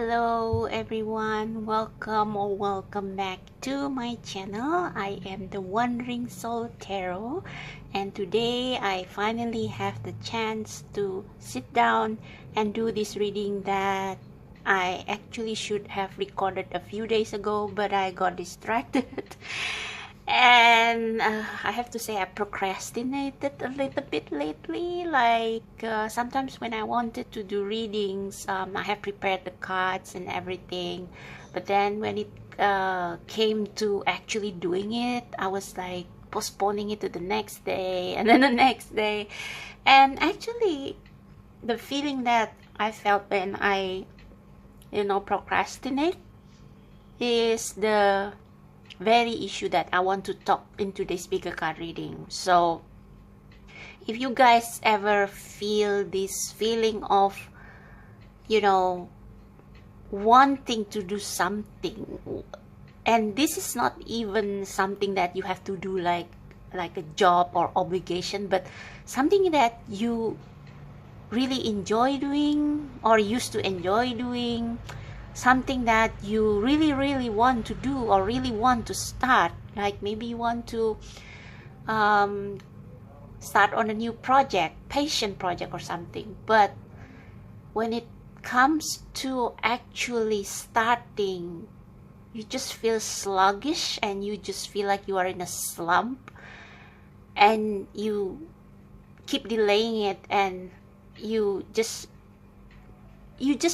Hello everyone, welcome back to my channel. I am the Wandering Soul Tarot, and today I finally have the chance to sit down and do this reading that I actually should have recorded a few days ago, but I got distracted. And I have to say I procrastinated a little bit lately. Sometimes when I wanted to do readings, I have prepared the cards and everything, but then when it came to actually doing it, I was like postponing it to the next day and then the next day. And actually the feeling that I felt when I procrastinate is the very issue that I want to talk in today's bigger card reading. So if you guys ever feel this feeling of wanting to do something, and this is not even something that you have to do like a job or obligation, but something that you really enjoy doing or used to enjoy doing, something that you really want to do or really want to start, like maybe you want to start on a new project, passion project or something, but when it comes to actually starting, you just feel sluggish and you just feel like you are in a slump and you keep delaying it, and you just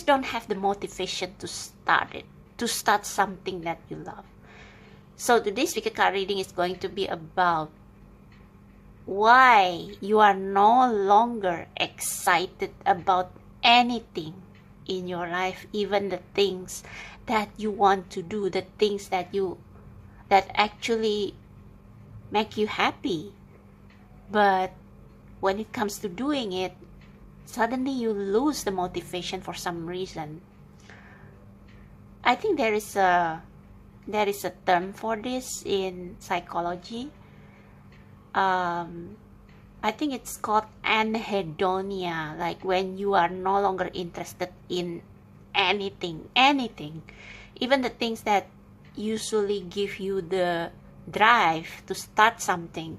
don't have the motivation to start something that you love. So today's Wicked card reading is going to be about why you are no longer excited about anything in your life, even the things that you want to do, the things that actually make you happy. But when it comes to doing it, suddenly you lose the motivation for some reason. I think there is a term for this in psychology. I think it's called anhedonia, like when you are no longer interested in anything, even the things that usually give you the drive to start something,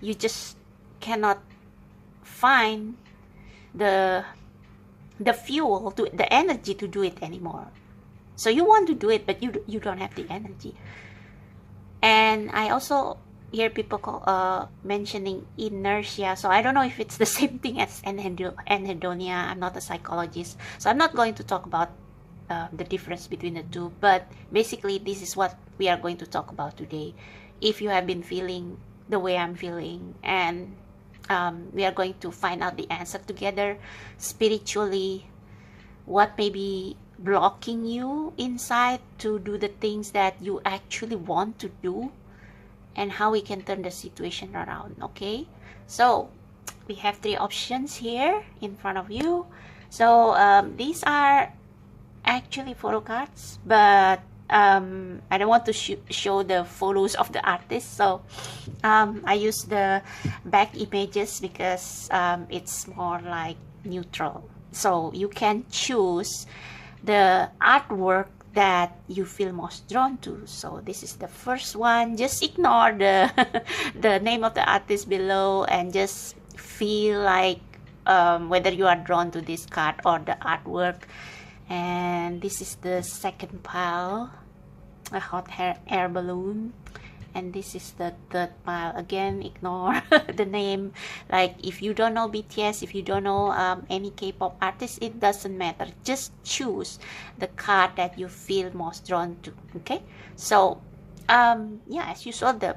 you just cannot find the fuel, to the energy to do it anymore. So you want to do it, but you don't have the energy. And I also hear people mentioning inertia. So I don't know if it's the same thing as anhedonia. I'm not a psychologist, so I'm not going to talk about the difference between the two, but basically this is what we are going to talk about today. If you have been feeling the way I'm feeling, and we are going to find out the answer together spiritually, what may be blocking you inside to do the things that you actually want to do, and how we can turn the situation around. Okay, so we have three options here in front of you. So these are actually photo cards, but I don't want to show the photos of the artist, so I use the back images because it's more like neutral. So you can choose the artwork that you feel most drawn to. So this is the first one. Just ignore the the name of the artist below and just feel like whether you are drawn to this card or the artwork. And this is the second pile, a hot air balloon. And this is the third pile. Again, ignore the name. Like if you don't know BTS, if you don't know any K-pop artist, it doesn't matter. Just choose the card that you feel most drawn to. Okay, so yeah, as usual, the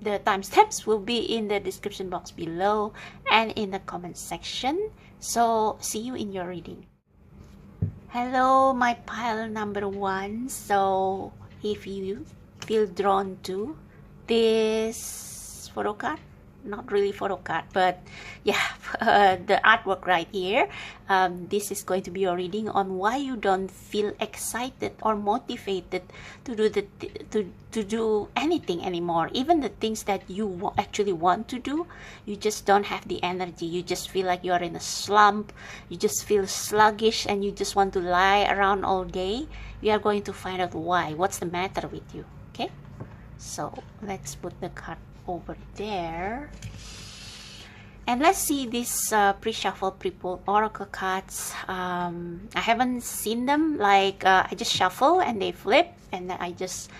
timestamps will be in the description box below and in the comment section. So see you in your reading. Hello, my pile number one. So if you feel drawn to this photo card, not really photo card, but yeah, the artwork right here, this is going to be your reading on why you don't feel excited or motivated to do to do anything anymore. Even the things that you actually want to do, you just don't have the energy. You just feel like you're in a slump. You just feel sluggish and you just want to lie around all day. We are going to find out why. What's the matter with you? Okay, so let's put the card over there. And let's see these pre-shuffle, pre-pulled oracle cards. I haven't seen them. Like I just shuffle and they flip, and I just,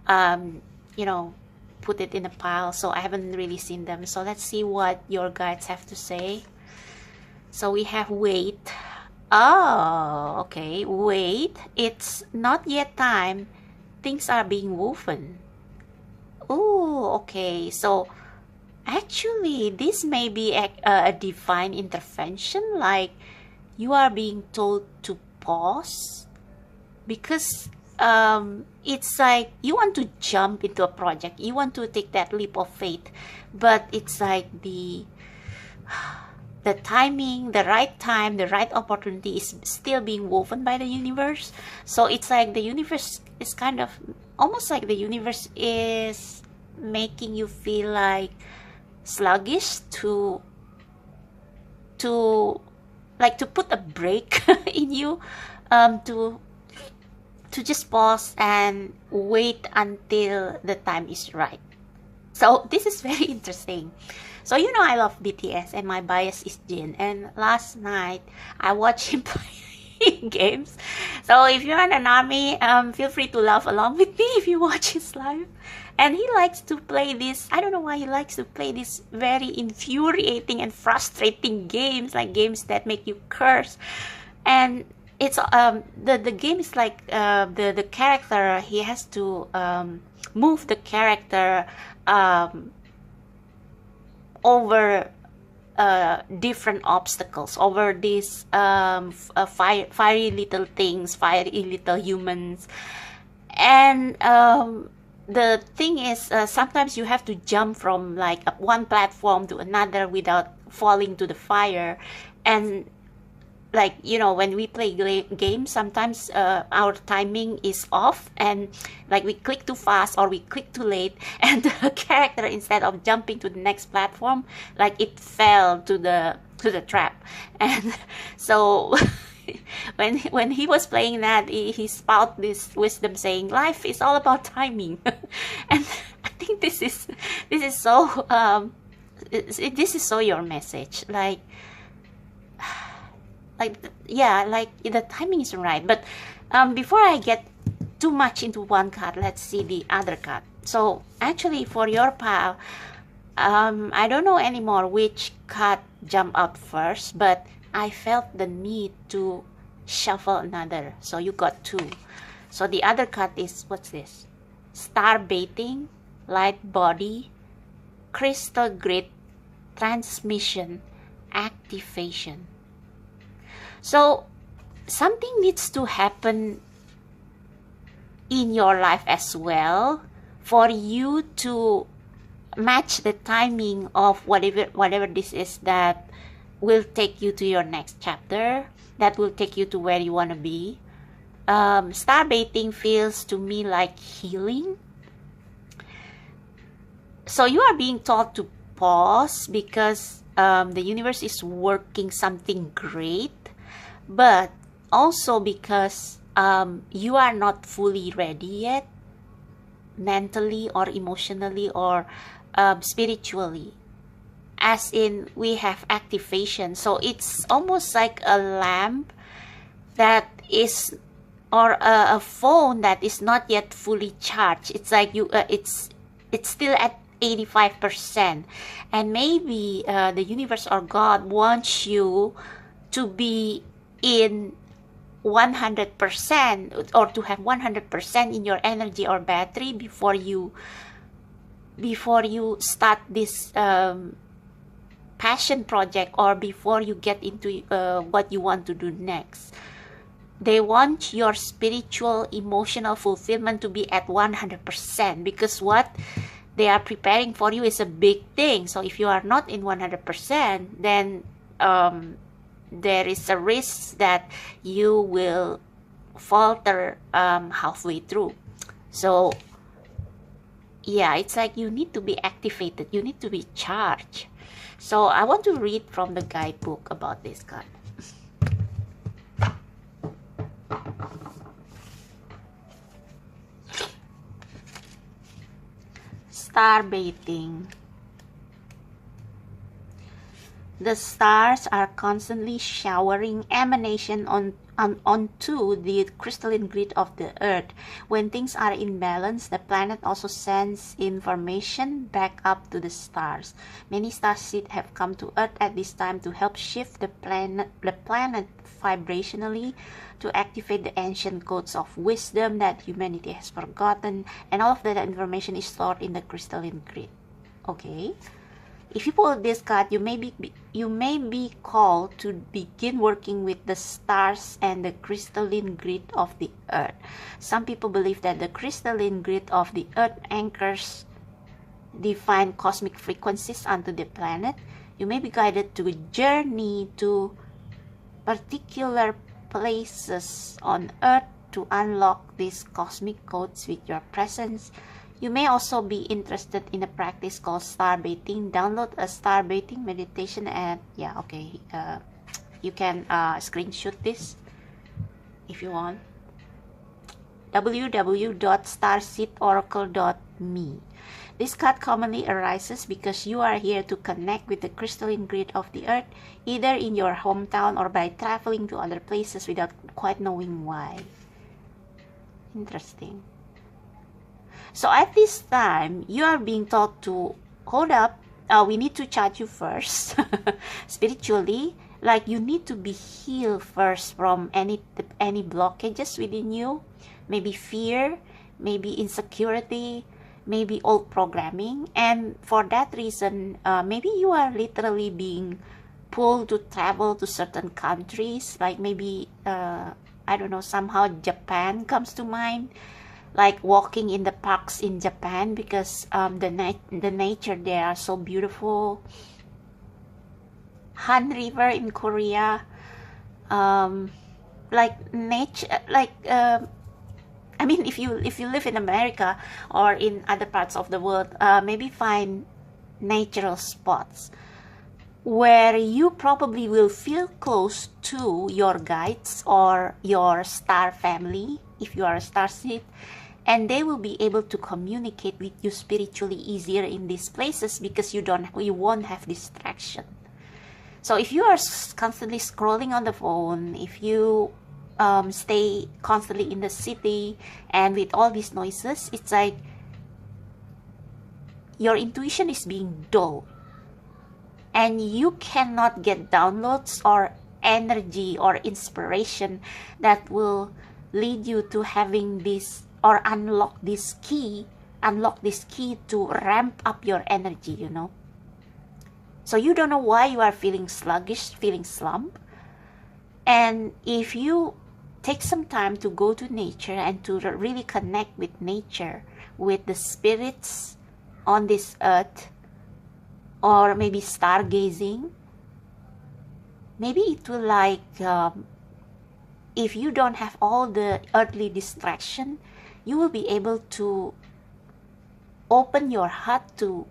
you know, put it in a pile. So I haven't really seen them. So let's see what your guides have to say. So we have wait. Oh, okay. Wait. It's not yet time. Things are being woven. Oh, okay. So actually, this may be a divine intervention, like you are being told to pause because it's like you want to jump into a project, you want to take that leap of faith, but it's like the timing, the right time, the right opportunity is still being woven by the universe. So it's like the universe is kind of almost like the universe is making you feel like sluggish to put a break in you, to just pause and wait until the time is right. So this is very interesting. So you know I love BTS and my bias is Jin, and last night I watched him play games. So if you're in an army, feel free to laugh along with me if you watch his live. And he likes to play this, I don't know why he likes to play this very infuriating and frustrating games, like games that make you curse. And it's the game is like the character, he has to move the character over different obstacles, over these fiery little things, fiery little humans. And the thing is, sometimes you have to jump from like one platform to another without falling to the fire. And like, you know, when we play games, sometimes our timing is off, and like we click too fast or we click too late, and the character, instead of jumping to the next platform, like it fell to the trap. And so when he was playing that, he spout this wisdom saying life is all about timing. And I think this is so this is so your message, like yeah, like the timing is right. But before I get too much into one card, let's see the other card. So actually for your pile, I don't know anymore which card jumped out first, but I felt the need to shuffle another. So you got two. So the other card is, what's this? Star baiting, light body, crystal grid, transmission, activation. So something needs to happen in your life as well for you to match the timing of whatever this is that will take you to your next chapter, that will take you to where you want to be. Star baiting feels to me like healing. So you are being told to pause because the universe is working something great, but also because you are not fully ready yet, mentally or emotionally or spiritually. As in, we have activation. So it's almost like a lamp that is, or a phone that is not yet fully charged. It's like you, it's still at 85%. And maybe the universe or God wants you to be in 100%, or to have 100% in your energy or battery before you start this passion project, or before you get into what you want to do next. They want your spiritual, emotional fulfillment to be at 100%, because what they are preparing for you is a big thing. So if you are not in 100%, then there is a risk that you will falter halfway through. So yeah, it's like you need to be activated, you need to be charged. So I want to read from the guidebook about this card. Star baiting. The stars are constantly showering emanation onto the crystalline grid of the Earth. When things are in balance, the planet also sends information back up to the stars. Many starseeds have come to Earth at this time to help shift the planet vibrationally, to activate the ancient codes of wisdom that humanity has forgotten, and all of that information is stored in the crystalline grid. Okay. If you pull this card, you may be called to begin working with the stars and the crystalline grid of the Earth. Some people believe that the crystalline grid of the Earth anchors divine cosmic frequencies onto the planet. You may be guided to a journey to particular places on Earth to unlock these cosmic codes with your presence. You may also be interested in a practice called star baiting. Download a star baiting meditation and you can screenshot this if you want. www.starseedoracle.me. This card commonly arises because you are here to connect with the crystalline grid of the Earth, either in your hometown or by traveling to other places without quite knowing why. Interesting. So at this time, you are being told to hold up. We need to charge you first, spiritually. Like you need to be healed first from any blockages within you, maybe fear, maybe insecurity, maybe old programming, and for that reason, maybe you are literally being pulled to travel to certain countries. Like maybe I don't know. Somehow Japan comes to mind. Like walking in the parks in Japan because the nature there are so beautiful. Han River in Korea, like nature, like I mean, if you live in America or in other parts of the world, maybe find natural spots where you probably will feel close to your guides or your star family if you are a starseed, and they will be able to communicate with you spiritually easier in these places because you won't have distraction. So if you are constantly scrolling on the phone, if you stay constantly in the city and with all these noises, it's like your intuition is being dull and you cannot get downloads or energy or inspiration that will lead you to having this or unlock this key to ramp up your energy, you know. So you don't know why you are feeling sluggish, feeling slump. And if you take some time to go to nature and to really connect with nature, with the spirits on this earth, or maybe stargazing, maybe it will like if you don't have all the earthly distraction, you will be able to open your heart to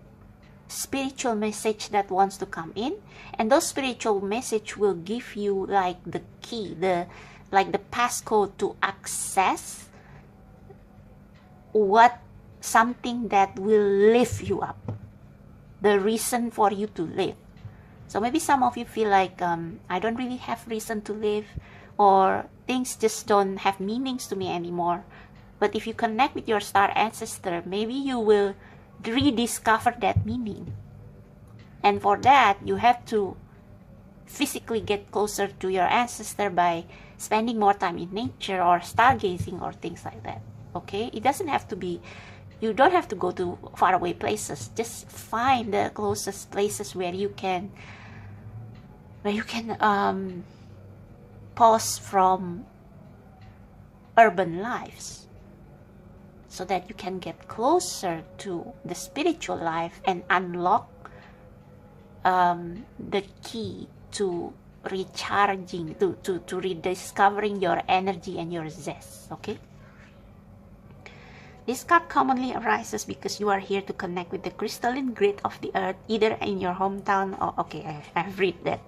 spiritual message that wants to come in, and those spiritual message will give you like the key, the passcode to access something that will lift you up, the reason for you to live. So maybe some of you feel like I don't really have reason to live, or things just don't have meanings to me anymore. But if you connect with your star ancestor, maybe you will rediscover that meaning. And for that, you have to physically get closer to your ancestor by spending more time in nature or stargazing or things like that. Okay? It doesn't have to be, you don't have to go to faraway places. Just find the closest places where you can pause from urban lives, so that you can get closer to the spiritual life and unlock the key to recharging, to rediscovering your energy and your zest. Okay, this card commonly arises because you are here to connect with the crystalline grit of the earth, either in your hometown or, okay, I've read that.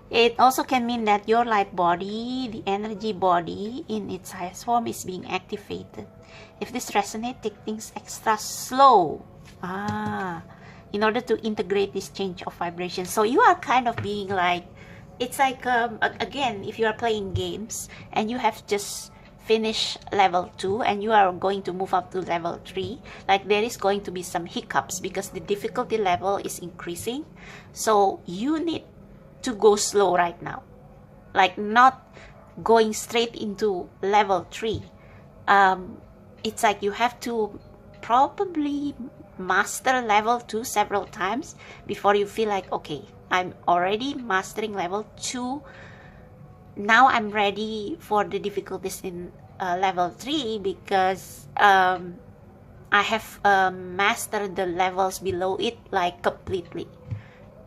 It also can mean that your light body, the energy body in its highest form, is being activated. If this resonates, take things extra slow. In order to integrate this change of vibration. So you are kind of being like, it's like, again, if you are playing games and you have just finished level 2 and you are going to move up to level 3, like there is going to be some hiccups because the difficulty level is increasing. So you need to go slow right now, like not going straight into level 3. It's like you have to probably master level 2 several times before you feel like, okay, I'm already mastering level 2, now I'm ready for the difficulties in level 3 because I have mastered the levels below it like completely,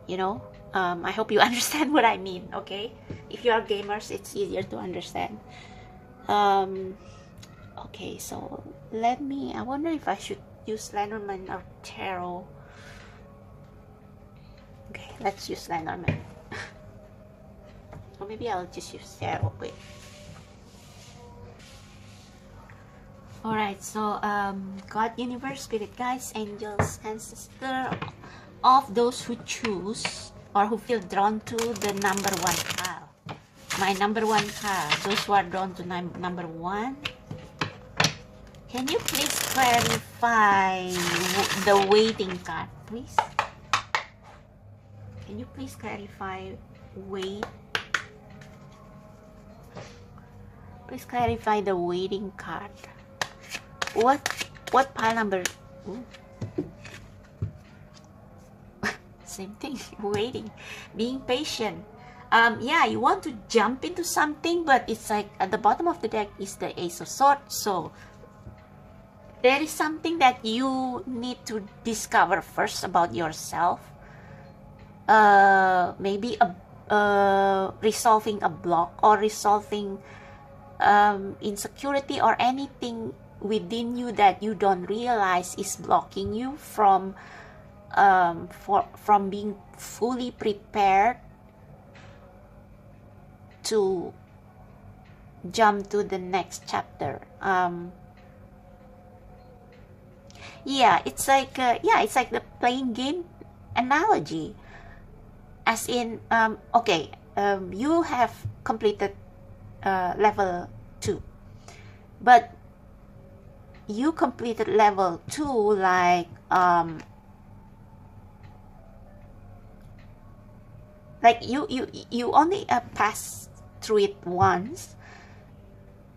you know. I hope you understand what I mean. Okay, if you are gamers, it's easier to understand. Okay, so I wonder if I should use Lenormand or Tarot. Okay, let's use Lenormand. Or maybe I'll just use Tarot. Wait. Alright, so God, Universe, Spirit Guides, Angels, Ancestor, of those who choose or who feel drawn to the number 1 pile. My number 1 pile. Those who are drawn to number 1. Can you please clarify the waiting card, please? Can you please clarify wait? Please clarify the waiting card. What pile number? Ooh. Same thing. Waiting, being patient. Yeah, you want to jump into something, but it's like at the bottom of the deck is the Ace of Swords. So there is something that you need to discover first about yourself. Maybe resolving a block or resolving insecurity or anything within you that you don't realize is blocking you from being fully prepared to jump to the next chapter. Yeah, it's like the playing game analogy, as in okay, you have completed level 2, but you completed level 2 like you only pass through it once,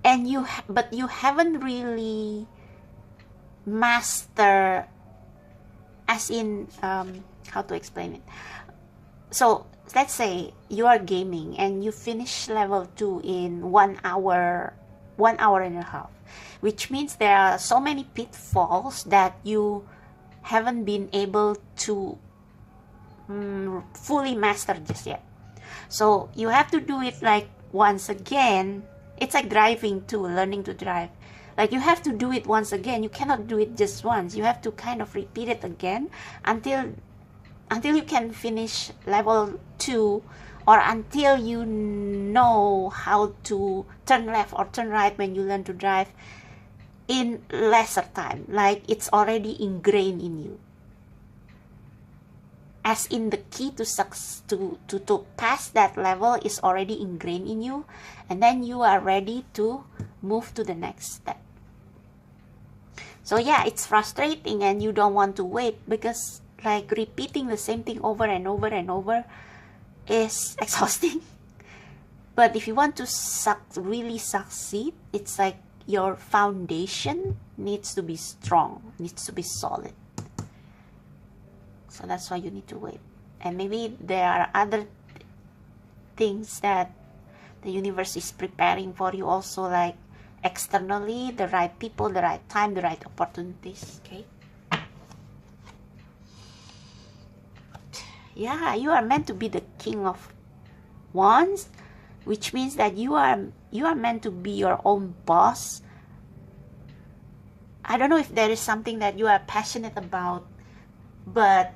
and but you haven't really master, as in how to explain it. So let's say you are gaming and you finish level 2 in 1 hour, 1.5 hours, which means there are so many pitfalls that you haven't been able to fully master just yet. So you have to do it like once again. It's like driving too, learning to drive. Like you have to do it once again. You cannot do it just once. You have to kind of repeat it again until you can finish level 2, or until you know how to turn left or turn right when you learn to drive in lesser time. Like it's already ingrained in you. As in the key to pass that level is already ingrained in you, and then you are ready to move to the next step. So yeah, it's frustrating and you don't want to wait, because like repeating the same thing over and over and over is exhausting. But if you want to really succeed, it's like your foundation needs to be strong, needs to be solid. So that's why you need to wait. And maybe there are other things that the universe is preparing for you also, like externally, the right people, the right time, the right opportunities. Okay. Yeah, you are meant to be the king of once, which means that you are meant to be your own boss. I don't know if there is something that you are passionate about, but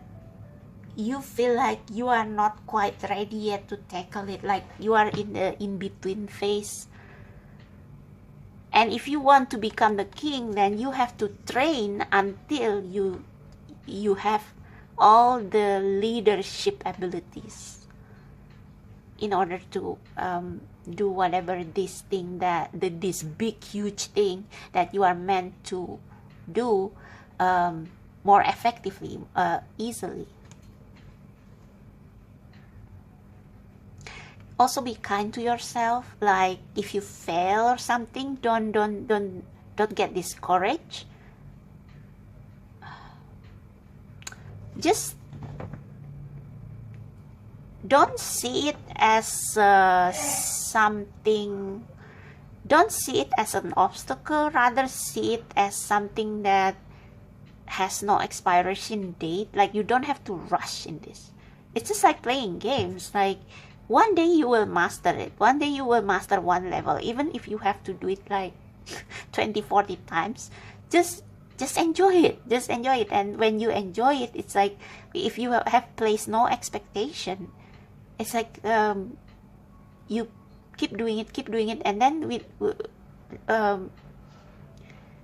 you feel like you are not quite ready yet to tackle it, like you are in the in-between phase. And if you want to become the king, then you have to train until you have all the leadership abilities in order to do whatever this thing this big huge thing that you are meant to do more effectively, easily. Also, be kind to yourself. Like if you fail or something, don't get discouraged. Just don't see it as something. Don't see it as an obstacle. Rather, see it as something that has no expiration date. Like you don't have to rush in this. It's just like playing games. Like one day you will master it. One day you will master one level. Even if you have to do it like 20-40 times, just enjoy it. Just enjoy it. And when you enjoy it, it's like if you have placed no expectation, it's like you keep doing it, and then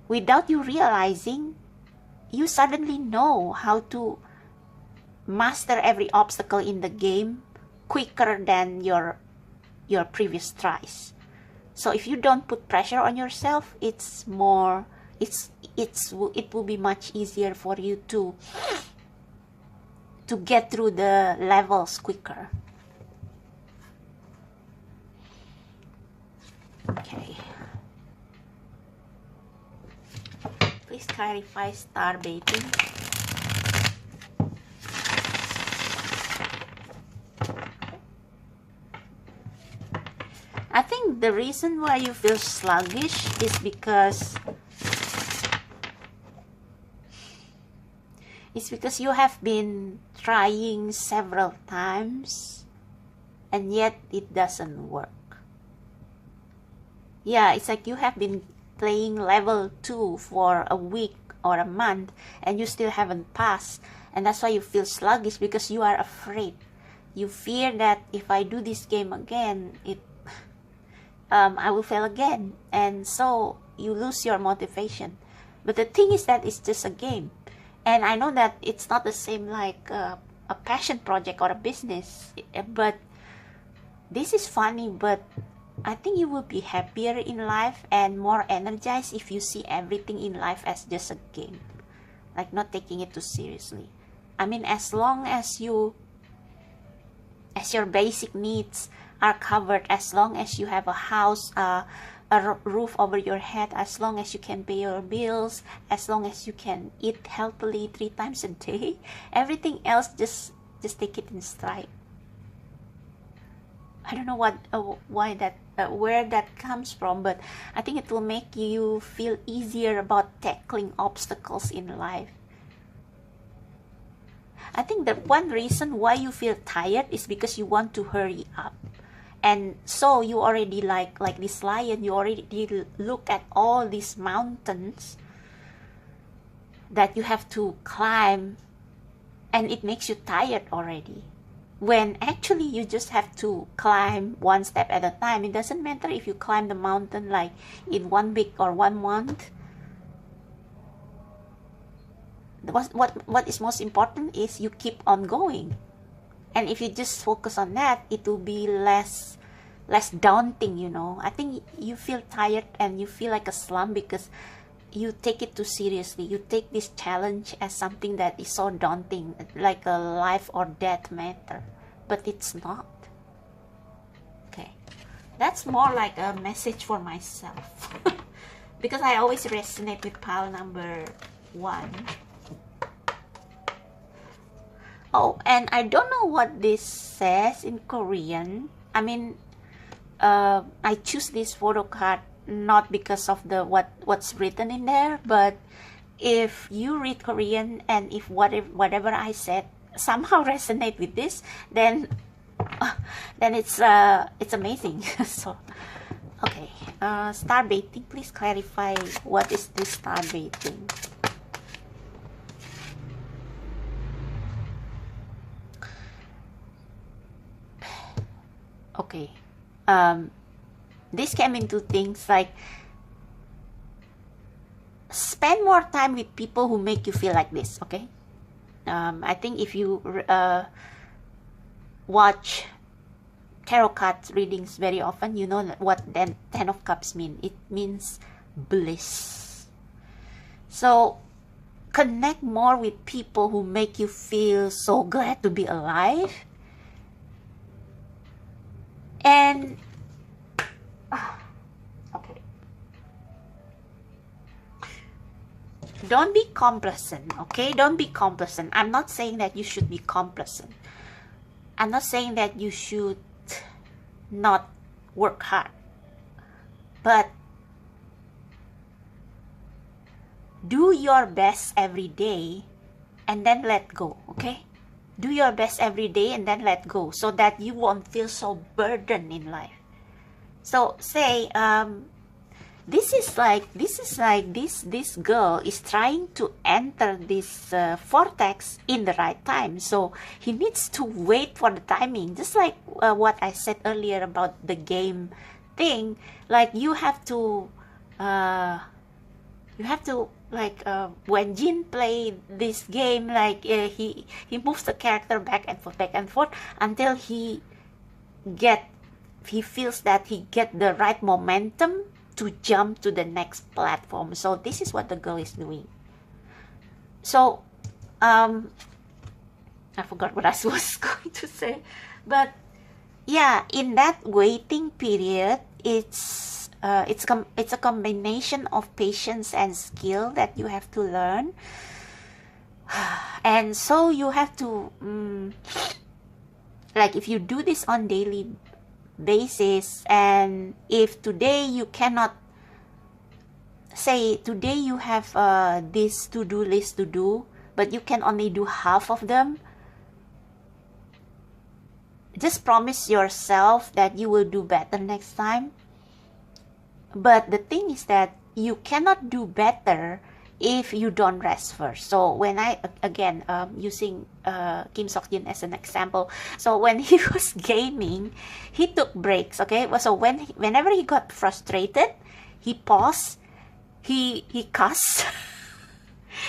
without you realizing, you suddenly know how to master every obstacle in the game quicker than your previous tries. So if you don't put pressure on yourself, it will be much easier for you to get through the levels quicker. Okay. Please clarify star baiting. I think the reason why you feel sluggish is because you have been trying several times and yet it doesn't work. Yeah, it's like you have been playing level 2 for a week or a month and you still haven't passed, and that's why you feel sluggish, because you are afraid. You fear that if I do this game again, I will fail again, and so you lose your motivation. But the thing is that it's just a game, and I know that it's not the same like a passion project or a business, but this is funny. But I think you will be happier in life and more energized if you see everything in life as just a game, like not taking it too seriously. I mean, as long as your basic needs are covered, as long as you have a house, a roof over your head, as long as you can pay your bills, as long as you can eat healthily 3 times a day, everything else just take it in stride. I don't know why that where that comes from, but I think it will make you feel easier about tackling obstacles in life. I think the one reason why you feel tired is because you want to hurry up. And so you already like this lion, you already look at all these mountains that you have to climb, and it makes you tired already. When actually you just have to climb one step at a time. It doesn't matter if you climb the mountain like in 1 week or 1 month. What is most important is you keep on going. And if you just focus on that, it will be less daunting, you know. I think you feel tired and you feel like a slump because you take it too seriously. You take this challenge as something that is so daunting, like a life or death matter. But it's not. Okay. That's more like a message for myself. Because I always resonate with pile number 1. Oh, and I don't know what this says in Korean. I mean, I choose this photo card not because of the what's written in there, but if you read Korean and if whatever I said somehow resonate with this, then then it's amazing. So, okay, star baiting. Please clarify what is this star baiting. Okay, this came into things like spend more time with people who make you feel like this. Okay, I think if you watch tarot card readings very often, you know what then Ten of Cups mean. It means bliss. So connect more with people who make you feel so glad to be alive. And okay, don't be complacent. Okay, don't be complacent. I'm not saying that you should be complacent. I'm not saying that you should not work hard, but do your best every day and then let go. Okay, do your best every day and then let go, so that you won't feel so burdened in life. So say this girl is trying to enter this vortex in the right time, so he needs to wait for the timing, just like what I said earlier about the game thing. Like you have to like when Jin played this game, like he moves the character back and forth until he feels that he get the right momentum to jump to the next platform. So this is what the girl is doing. So I forgot what I was going to say, but yeah, in that waiting period, it's a combination of patience and skill that you have to learn. And so you have to like if you do this on daily basis, and if today you cannot, say today you have this to-do list to do, but you can only do half of them, just promise yourself that you will do better next time. But the thing is that you cannot do better if you don't rest first. So when I, again, using Kim Sok-jin as an example, so when he was gaming, he took breaks, okay? So whenever he got frustrated, he paused, he cussed,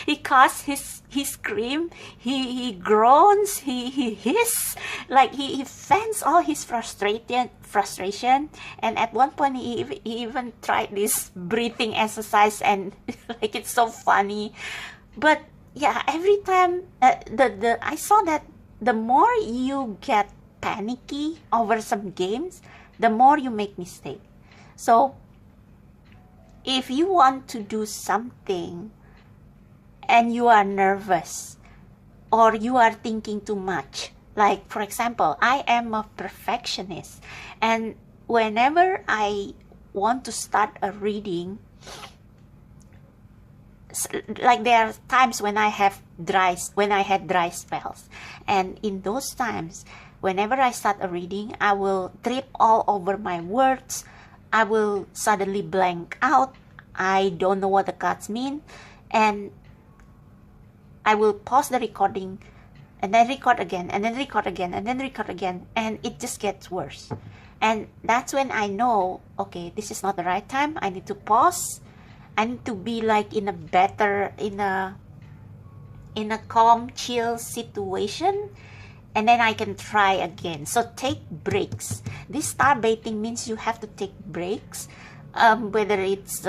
he cussed, he screamed, he groans, he hiss, like he vents all his frustration. And at one point he even tried this breathing exercise, and like it's so funny. But yeah, every time I saw that the more you get panicky over some games, the more you make mistakes. So if you want to do something and you are nervous or you are thinking too much, like for example, I am a perfectionist, and whenever I want to start a reading, like there are times when I had dry spells, and in those times, whenever I start a reading, I will trip all over my words. I will suddenly blank out. I don't know what the cards mean, and I will pause the recording and then record again, and then record again, and then record again, and it just gets worse. And that's when I know, okay, this is not the right time. I need to pause. I need to be like in a calm, chill situation, and then I can try again. So take breaks. This star baiting means you have to take breaks. Whether it's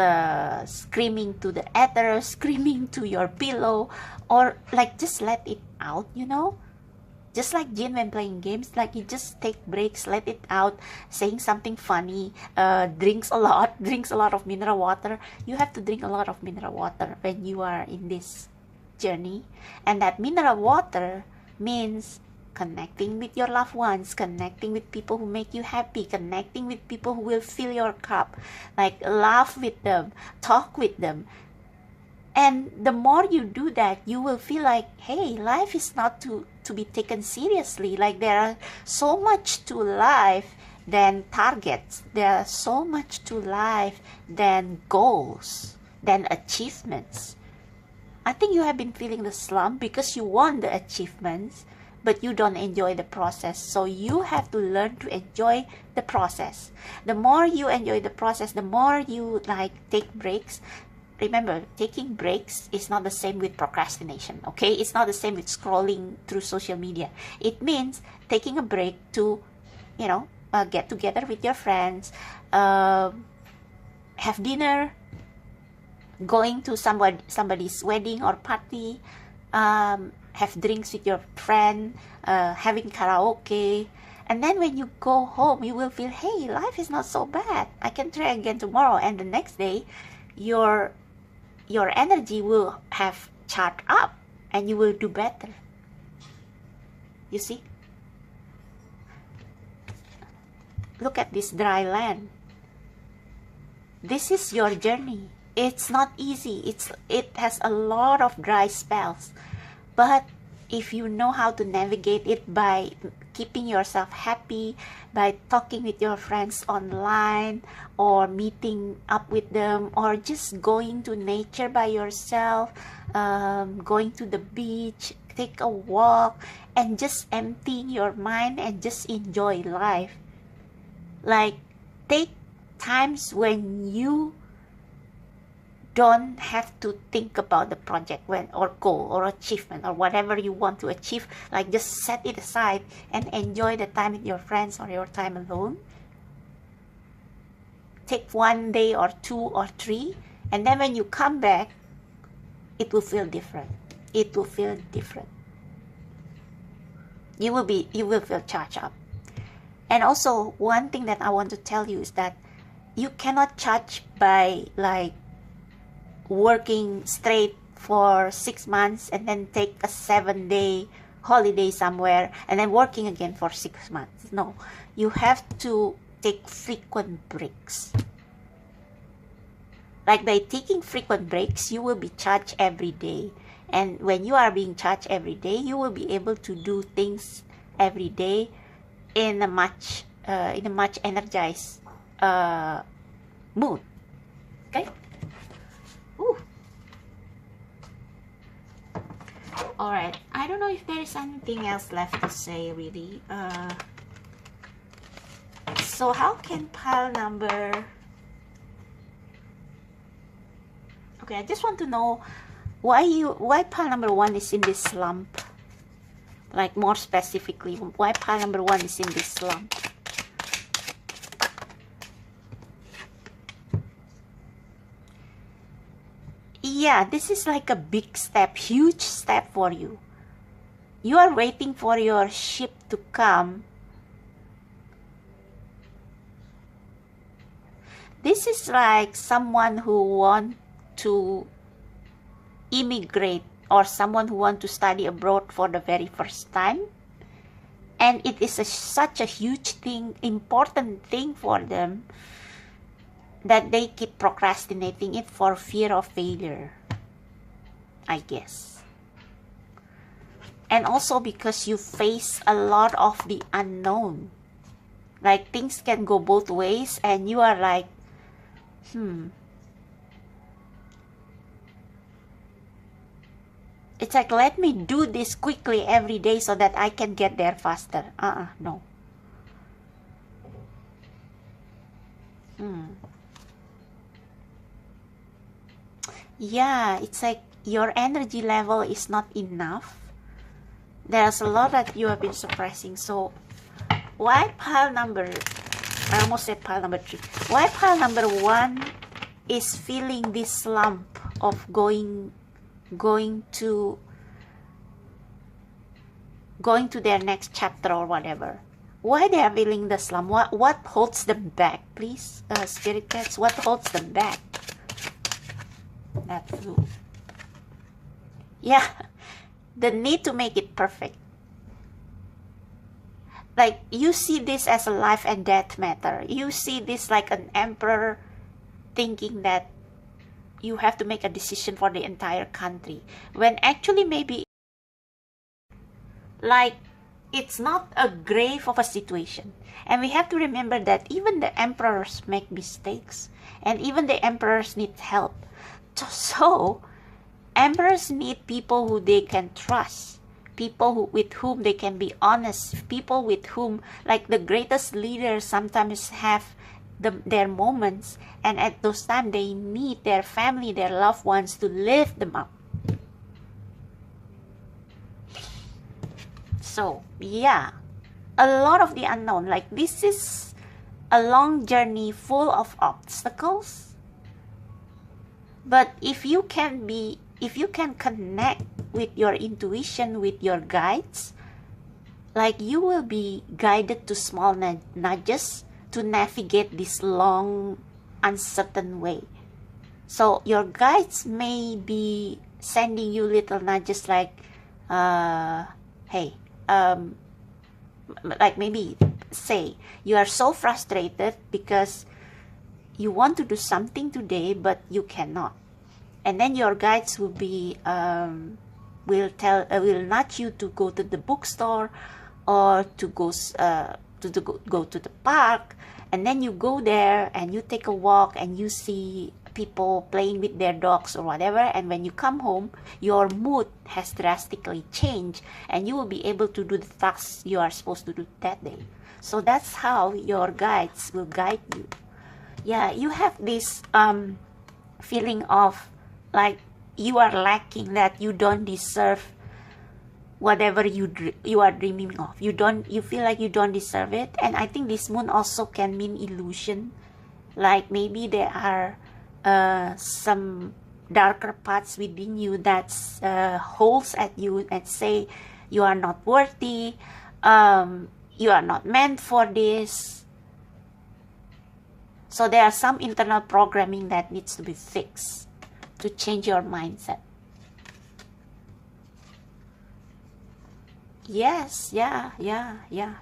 screaming to the ether, screaming to your pillow, or like just let it out, you know? Just like Jin when playing games, like you just take breaks, let it out, saying something funny, drinks a lot of mineral water. You have to drink a lot of mineral water when you are in this journey. And that mineral water means connecting with your loved ones, connecting with people who make you happy, connecting with people who will fill your cup, like laugh with them, talk with them. And the more you do that, you will feel like, hey, life is not to be taken seriously. Like there are so much to life than targets. There are so much to life than goals, than achievements. I think you have been feeling the slump because you want the achievements, but you don't enjoy the process. So you have to learn to enjoy the process. The more you enjoy the process, the more you like take breaks. Remember, taking breaks is not the same with procrastination, okay? It's not the same with scrolling through social media. It means taking a break to, get together with your friends, have dinner, going to somebody's wedding or party, have drinks with your friend, having karaoke. And then when you go home, you will feel, hey, life is not so bad. I can try again tomorrow. And the next day, your energy will have charged up and you will do better. You see? Look at this dry land. This is your journey. It's not easy. It has a lot of dry spells. But if you know how to navigate it by keeping yourself happy, by talking with your friends online, or meeting up with them, or just going to nature by yourself, going to the beach, take a walk, and just emptying your mind and just enjoy life. Like, take times when you don't have to think about the project or goal or achievement or whatever you want to achieve. Like, just set it aside and enjoy the time with your friends or your time alone. Take 1 day or 2 or 3, and then when you come back, it will feel different. It will feel different. You will feel charged up. And also, one thing that I want to tell you is that you cannot charge by like working straight for 6 months and then take a 7-day holiday somewhere and then working again for 6 months. No, you have to take frequent breaks. Like, by taking frequent breaks, you will be charged every day. And when you are being charged every day, you will be able to do things every day in a much energized mood. Okay. Ooh. All right. I don't know if there is anything else left to say, really. So how can pile number... Okay, I just want to know why pile number 1 is in this slump. Like, more specifically, why pile number 1 is in this slump. Yeah, this is like a big step, huge step for you. You are waiting for your ship to come. This is like someone who wants to immigrate, or someone who wants to study abroad for the very first time. And it is such a huge thing, important thing for them, that they keep procrastinating it for fear of failure, I guess. And also because you face a lot of the unknown. Like, things can go both ways and you are like, It's like, let me do this quickly every day so that I can get there faster. No. Yeah, it's like your energy level is not enough. There's a lot that you have been suppressing. So why pile number... I almost said pile number 3. Why pile number 1 is feeling this slump of going to their next chapter or whatever? Why they are feeling the slump? What holds them back, please, spirit guides? What holds them back? That flu. Yeah, the need to make it perfect. Like, you see this as a life and death matter. You see this like an emperor thinking that, you have to make a decision for the entire country, when actually maybe like it's not a grave of a situation. And we have to remember that even the emperors make mistakes, and even the emperors need help. So emperors need people who they can trust, people with whom they can be honest, people with whom, like the greatest leaders sometimes have their moments, and at those times they need their family, their loved ones to lift them up. So yeah, a lot of the unknown, like this is a long journey full of obstacles, but if you can connect with your intuition, with your guides, like you will be guided to small nudges to navigate this long uncertain way. So your guides may be sending you little nudges like hey, like maybe say you are so frustrated because you want to do something today but you cannot, and then your guides will be will nudge you to go to the bookstore or to go to the park, and then you go there and you take a walk and you see people playing with their dogs or whatever, and when you come home your mood has drastically changed and you will be able to do the tasks you are supposed to do that day. So that's how your guides will guide you. Yeah, you have this feeling of like you are lacking, that you don't deserve whatever you are dreaming of. You feel like you don't deserve it. And I think this moon also can mean illusion, like maybe there are some darker parts within you that holds at you and say you are not worthy, you are not meant for this. So there are some internal programming that needs to be fixed to change your mindset. Yes, yeah.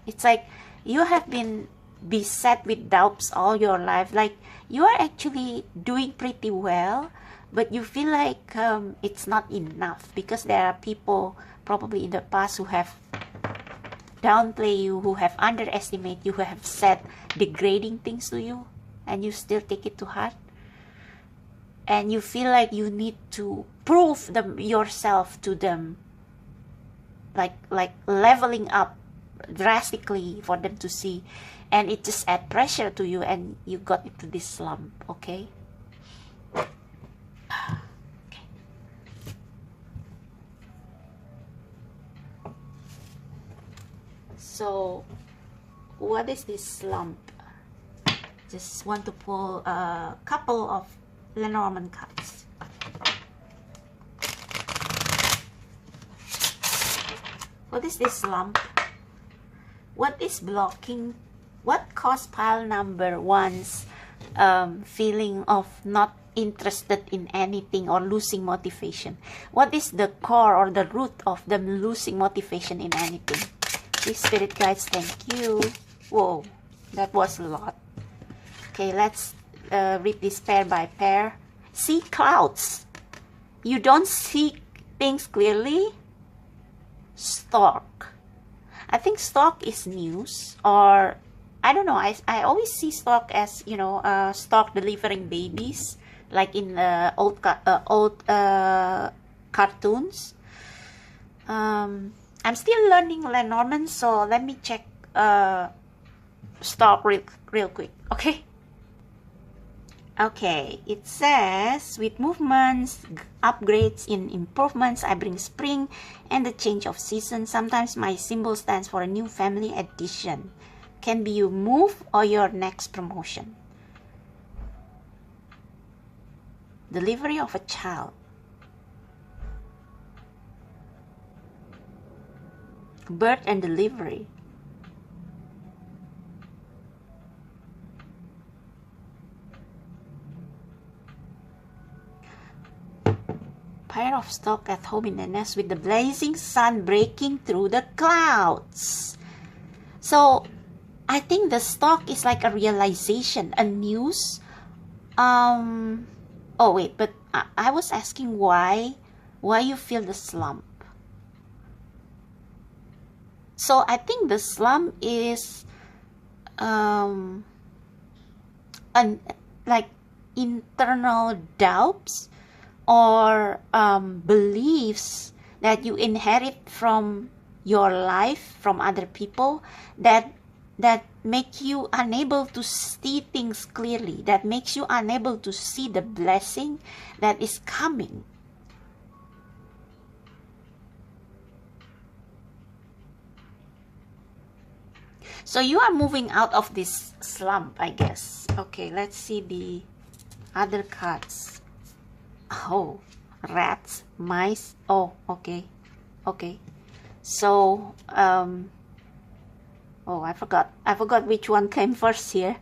It's like you have been beset with doubts all your life. Like you are actually doing pretty well, but you feel like it's not enough because there are people probably in the past who have downplay you, who have underestimate you, who have said degrading things to you, and you still take it to heart. And you feel like you need to prove yourself to them, like leveling up drastically for them to see, and it just add pressure to you, and you got into this slump. Okay. So what is this slump? Just want to pull a couple of Lenormand cards. What is this slump? What is blocking? What caused pile number one's feeling of not interested in anything or losing motivation? What is the core or the root of them losing motivation in anything? Please, spirit guides, thank you. Whoa, that was a lot. Okay, let's read this pair by pair. See clouds. You don't see things clearly. Stork. I think stork is news, or I don't know. I always see stork as, you know, stork delivering babies, like in old cartoons. I'm still learning Lenormand, so let me check stork real quick. Okay, it says, with movements, upgrades in improvements, I bring spring and the change of season. Sometimes my symbol stands for a new family addition. Can be you move or your next promotion. Delivery of a child. Birth and delivery. Pair of stork at home in the nest with the blazing sun breaking through the clouds. So I think the stork is like a realization, a news, or Oh wait, but I was asking why you feel the slump. So I think the slump is an like internal doubts or beliefs that you inherit from your life, from other people, that make you unable to see things clearly, that makes you unable to see the blessing that is coming. So you are moving out of this slump, I guess. Okay, let's see the other cards. Oh, rats, mice. Oh, okay. Okay. So, oh, I forgot which one came first here.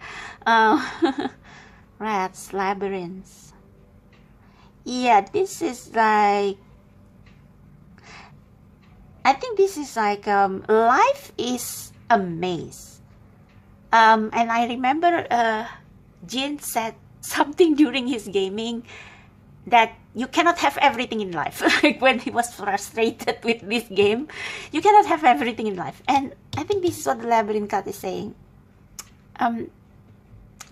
Rats, labyrinths. Yeah, this is like, I think this is like, life is a maze. And I remember Jin said something during his gaming that you cannot have everything in life. Like when he was frustrated with this game, you cannot have everything in life. And I think this is what the labyrinth card is saying.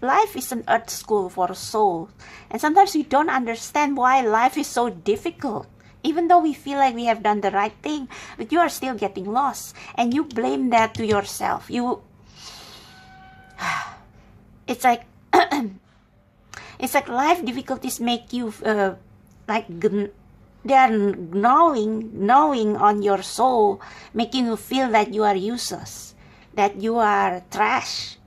Life is an earth school for souls, and sometimes we don't understand why life is so difficult. Even though we feel like we have done the right thing, but you are still getting lost, and you blame that to yourself. It's like it's like life difficulties make you like they are gnawing on your soul, making you feel that you are useless, that you are trash.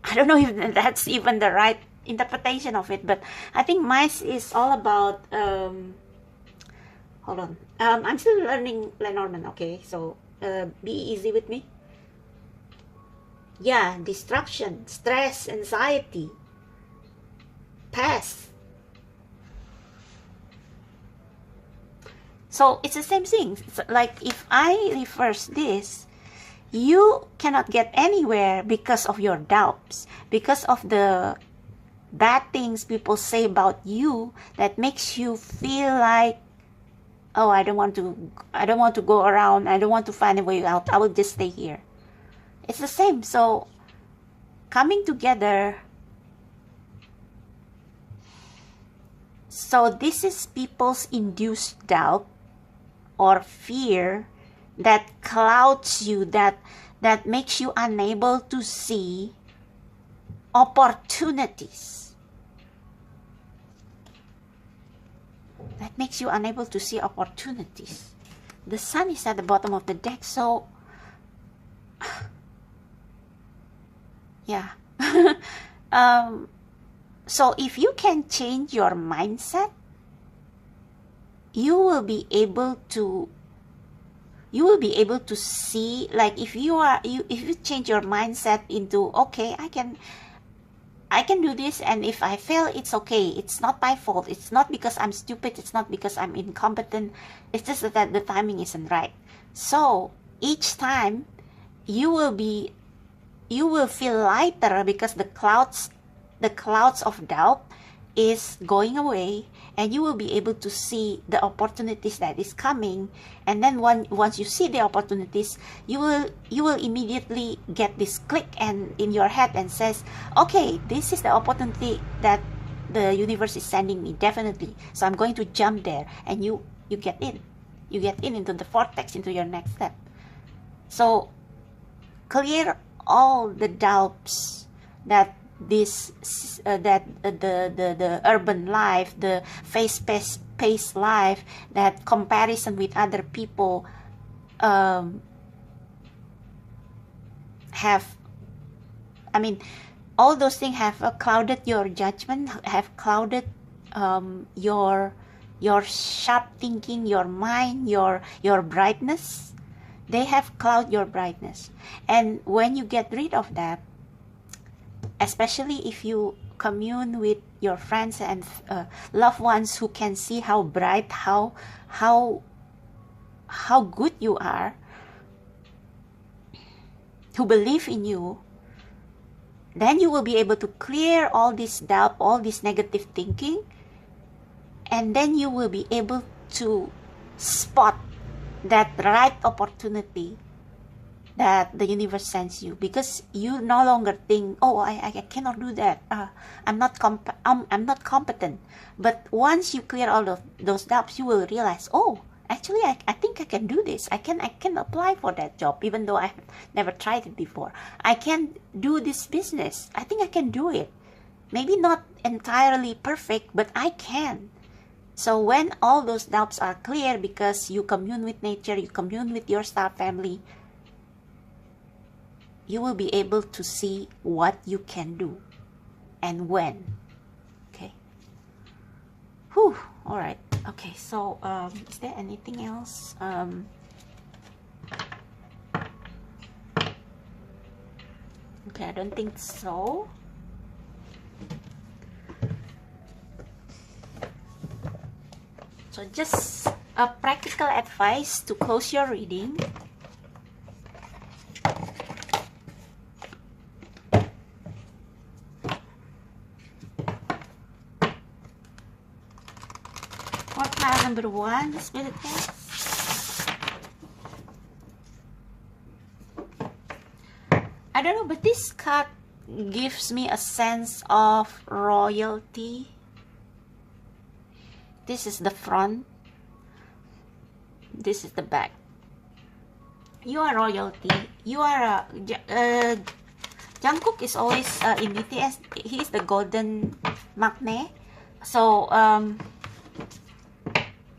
I don't know if that's even the right interpretation of it, but I think mice is all about hold on, I'm still learning Lenormand. Okay, so be easy with me. Yeah, distraction, stress, anxiety, past. So it's the same thing. It's like if I reverse this, you cannot get anywhere because of your doubts, because of the bad things people say about you that makes you feel like, oh, I don't want to go around, I don't want to find a way out, I will just stay here. It's the same. So coming together, so this is people's induced doubt or fear that clouds you, that makes you unable to see opportunities. That makes you unable to see opportunities. The sun is at the bottom of the deck, so yeah. So if you can change your mindset, you will be able to see, like if you change your mindset into, okay, I can do this, and if I fail, it's okay, it's not my fault, it's not because I'm stupid, it's not because I'm incompetent, it's just that the timing isn't right. So each time you will feel lighter because the clouds of doubt is going away, and you will be able to see the opportunities that is coming. And then once you see the opportunities, you will immediately get this click and in your head and says, okay, this is the opportunity that the universe is sending me, definitely, so I'm going to jump there. And you get in into the vortex, into your next step. So clear all the doubts that the urban life, the fast-paced life, that comparison with other people have, I mean, all those things have clouded your judgment, have clouded your sharp thinking, your mind, your brightness. They have clouded your brightness. And when you get rid of that, especially if you commune with your friends and loved ones who can see how bright, how good you are, who believe in you, then you will be able to clear all this doubt, all this negative thinking, And then you will be able to spot that right opportunity that the universe sends you, because you no longer think, oh, I cannot do that, I'm not competent. But once you clear all of those doubts, you will realize, oh, actually I think I can do this. I can apply for that job even though I've never tried it before. I can do this business. I think I can do it. Maybe not entirely perfect, but I can. So when all those doubts are clear, because you commune with nature, you commune with your star family, you will be able to see what you can do and when. Okay. Whew. All right. Okay. So, is there anything else? Okay, I don't think so. So just a practical advice to close your reading. For pile number 1, Spirit guides. I don't know, but this card gives me a sense of royalty. This is the front. This is the back. You are royalty. You are Jungkook is always in BTS. He is the golden maknae. So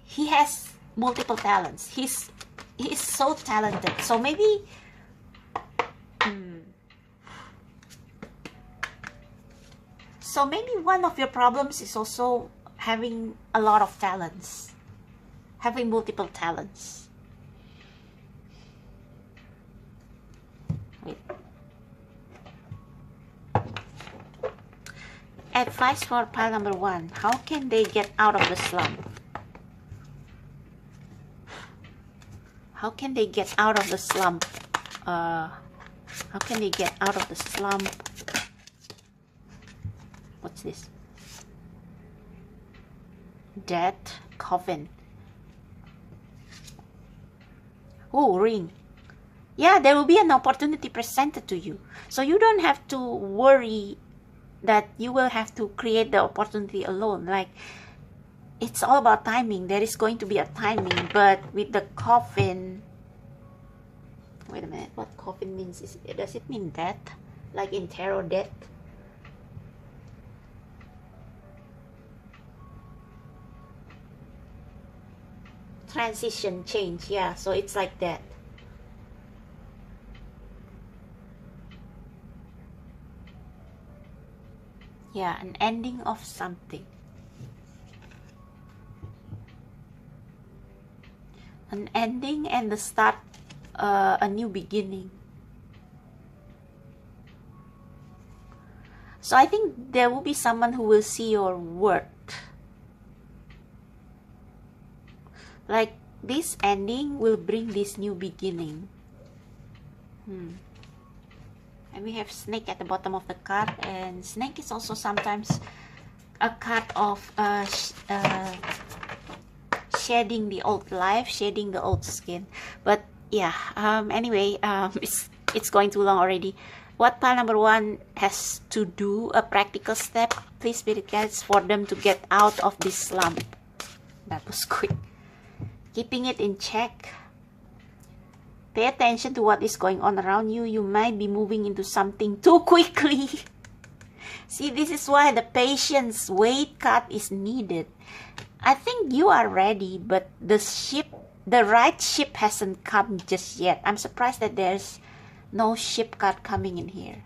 he has multiple talents. He's so talented. So maybe so maybe one of your problems is also having a lot of talents, having multiple talents. Wait. Advice for pile number 1. How can they get out of the slump? How can they get out of the slump? How can they get out of the slump? What's this? Death, coven. Oh, ring. Yeah, there will be an opportunity presented to you. So you don't have to worry that you will have to create the opportunity alone. Like, it's all about timing. There is going to be a timing, but with the coffin, wait a minute, what coffin means? Does it mean death? Like in tarot, death? Transition, change, yeah, so it's like that. Yeah, an ending of something. An ending and the start, a new beginning. So I think there will be someone who will see your worth. Like, this ending will bring this new beginning. And we have snake at the bottom of the card, and snake is also sometimes a card of shedding the old life, shedding the old skin. But yeah, anyway, it's going too long already. What pile number 1 has to do, a practical step, please, Spirit guides, for them to get out of this slump. That was quick. Keeping it in check. Pay attention to what is going on around you. You might be moving into something too quickly. See, this is why the patience, wait card is needed. I think you are ready, but the right ship hasn't come just yet. I'm surprised that there's no ship card coming in here.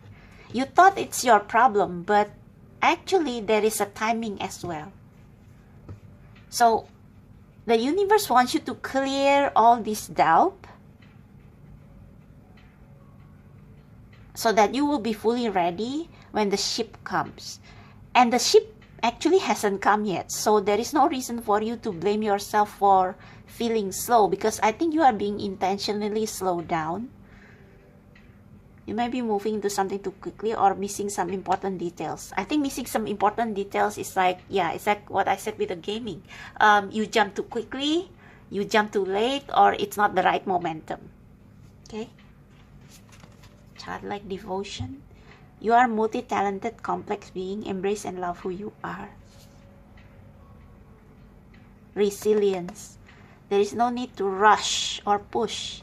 You thought it's your problem, but actually there is a timing as well. So the universe wants you to clear all this doubt so that you will be fully ready when the ship comes. And the ship actually hasn't come yet, so there is no reason for you to blame yourself for feeling slow, because I think you are being intentionally slowed down. You may be moving to something too quickly or missing some important details. I think missing some important details is like, yeah, it's like what I said with the gaming. You jump too quickly, you jump too late, or it's not the right momentum. Okay? Childlike devotion. You are multi-talented, complex being. Embrace and love who you are. Resilience. There is no need to rush or push.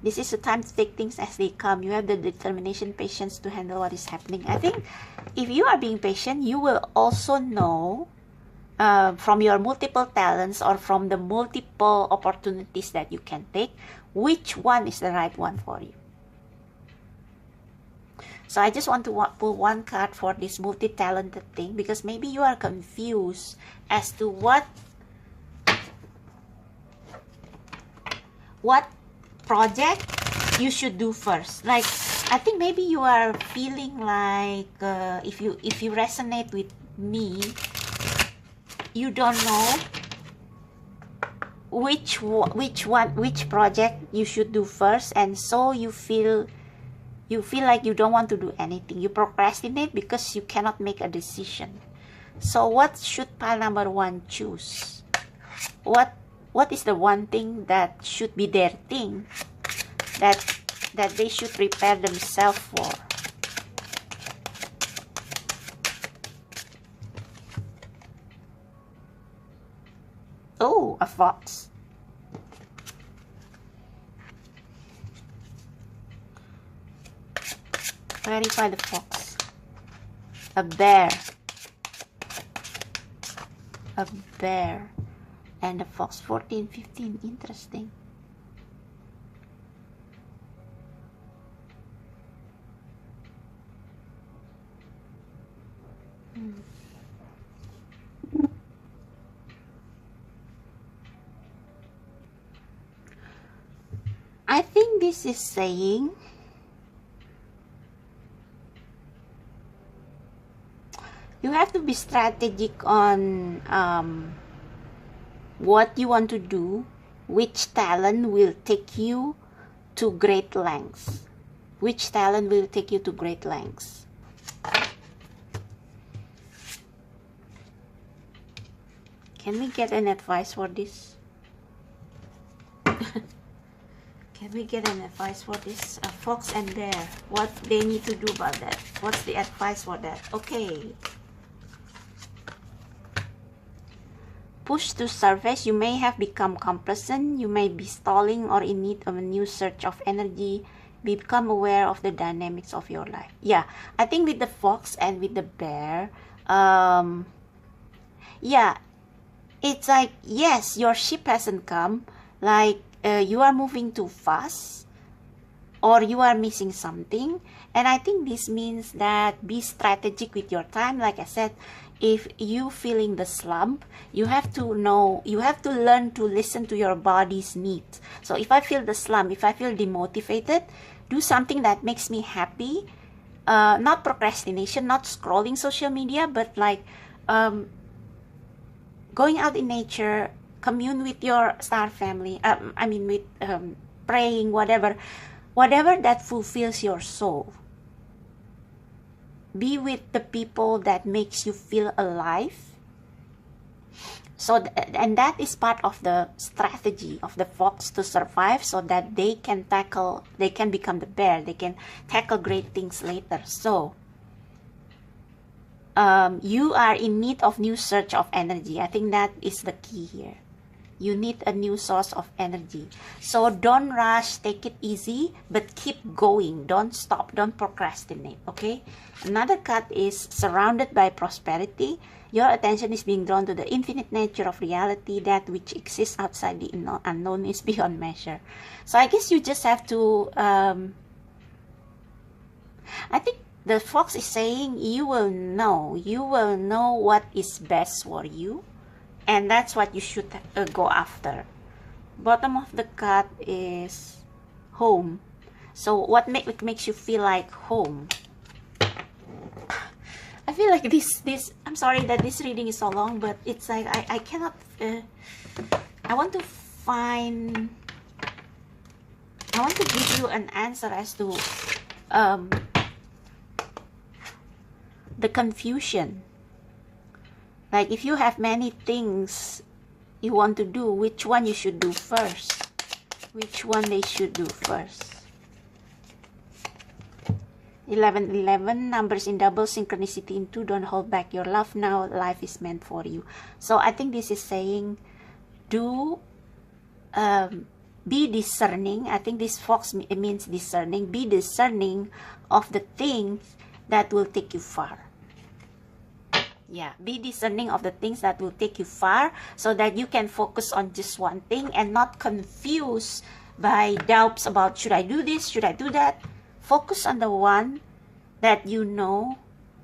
This is the time to take things as they come. You have the determination, patience to handle what is happening. I think if you are being patient, you will also know from your multiple talents or from the multiple opportunities that you can take, which one is the right one for you. So I just want to pull one card for this multi-talented thing, because maybe you are confused as to what project you should do first. Like, I think maybe you are feeling like if you resonate with me, you don't know which project you should do first, and so you feel like you don't want to do anything. You procrastinate because you cannot make a decision. So what should pile number 1 choose? What is the one thing that should be their thing that they should prepare themselves for? Oh, a fox. Clarify the fox. A bear. A bear. And the fox. 14, 15. Interesting. I think this is saying you have to be strategic on what you want to do, which talent will take you to great lengths. Which talent will take you to great lengths. Can we get an advice for this? Can we get an advice for this? A fox and bear. What they need to do about that? What's the advice for that? Okay. Push to surface. You may have become complacent. You may be stalling or in need of a new surge of energy. Become aware of the dynamics of your life. Yeah, I think with the fox and with the bear, yeah, it's like, yes, your ship hasn't come. Like, you are moving too fast, or you are missing something. And I think this means that be strategic with your time. Like I said, if you feeling the slump, you have to learn to listen to your body's needs. So if I feel the slump, if I feel demotivated, do something that makes me happy. Not procrastination, not scrolling social media, but like going out in nature, commune with your star family. With praying, whatever that fulfills your soul. Be with the people that makes you feel alive. So, and that is part of the strategy of the fox to survive, so that they can become the bear. They can tackle great things later. So, you are in need of new surge of energy. I think that is the key here. You need a new source of energy. So don't rush, take it easy, but keep going. Don't stop, don't procrastinate, okay? Another card is surrounded by prosperity. Your attention is being drawn to the infinite nature of reality. That which exists outside the unknown is beyond measure. So I guess you just have to, I think the fox is saying you will know what is best for you. And that's what you should go after. Bottom of the card is home. So what makes you feel like home? I feel like this I'm sorry that this reading is so long, but it's like I cannot I want to give you an answer as to um, the confusion. Like if you have many things you want to do, which one you should do first? Which one they should do first? 1111, numbers in double, synchronicity in 2, don't hold back your love now, life is meant for you. So I think this is saying, do be discerning. I think this fox means discerning. Be discerning of the things that will take you far. Yeah, be discerning of the things that will take you far, so that you can focus on just one thing and not confused by doubts about, should I do this, should I do that? Focus on the one that you know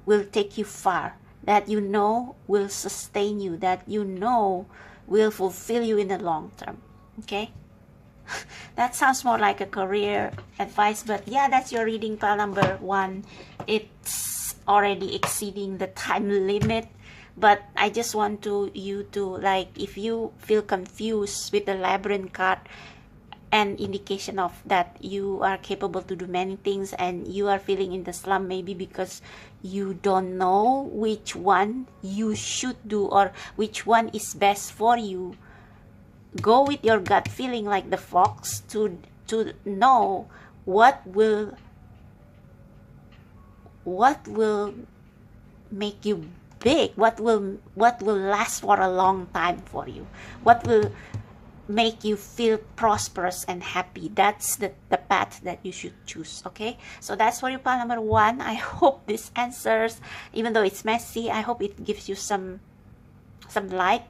will take you far, that you know will sustain you, that you know will fulfill you in the long term. Okay? That sounds more like a career advice, but yeah, that's your reading, pile number 1. It's already exceeding the time limit, but I just want you to, like, if you feel confused with the labyrinth card, an indication of that you are capable to do many things, and you are feeling in the slump maybe because you don't know which one you should do or which one is best for you. Go with your gut feeling, like the fox, to know what will make you big, what will last for a long time for you, what will make you feel prosperous and happy. That's the path that you should choose. Okay, so that's for you, pile number 1. I hope this answers, even though it's messy, I hope it gives you some light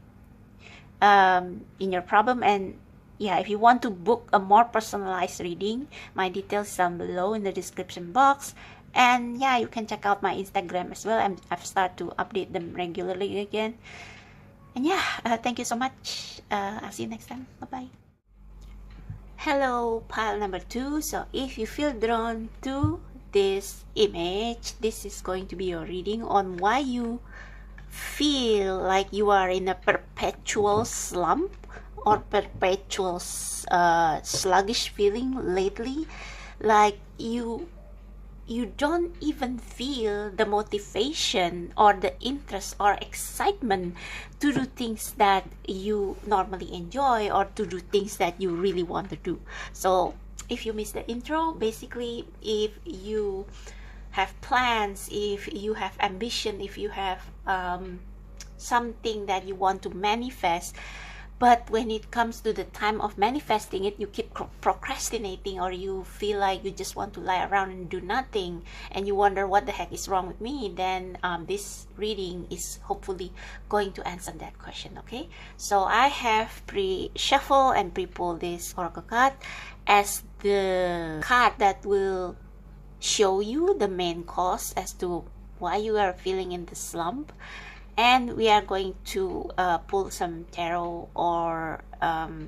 in your problem. And yeah, if you want to book a more personalized reading, my details down below in the description box. And yeah, you can check out my Instagram as well. I've started to update them regularly again. And yeah, thank you so much. I'll see you next time. Bye-bye. Hello, pile number 2. So if you feel drawn to this image, this is going to be your reading on why you feel like you are in a perpetual slump or perpetual sluggish feeling lately. Like you don't even feel the motivation or the interest or excitement to do things that you normally enjoy or to do things that you really want to do. So if you missed the intro, basically, if you have plans, if you have ambition, if you have something that you want to manifest, but when it comes to the time of manifesting it, you keep procrastinating, or you feel like you just want to lie around and do nothing, and you wonder what the heck is wrong with me, then this reading is hopefully going to answer that question. Okay, so I have pre-shuffle and pre-pull this oracle card as the card that will show you the main cause as to why you are feeling in the slump. And we are going to pull some tarot or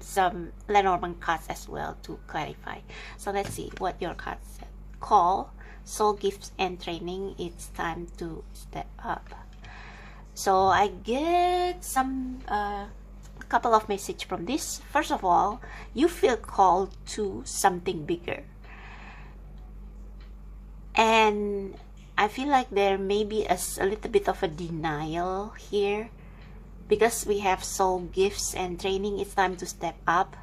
some Lenormand cards as well to clarify. So let's see what your cards said. Call, soul gifts and training. It's time to step up. So I get some a couple of messages from this. First of all, you feel called to something bigger, and I feel like there may be a little bit of a denial here, because we have soul gifts and training. It's time to step up,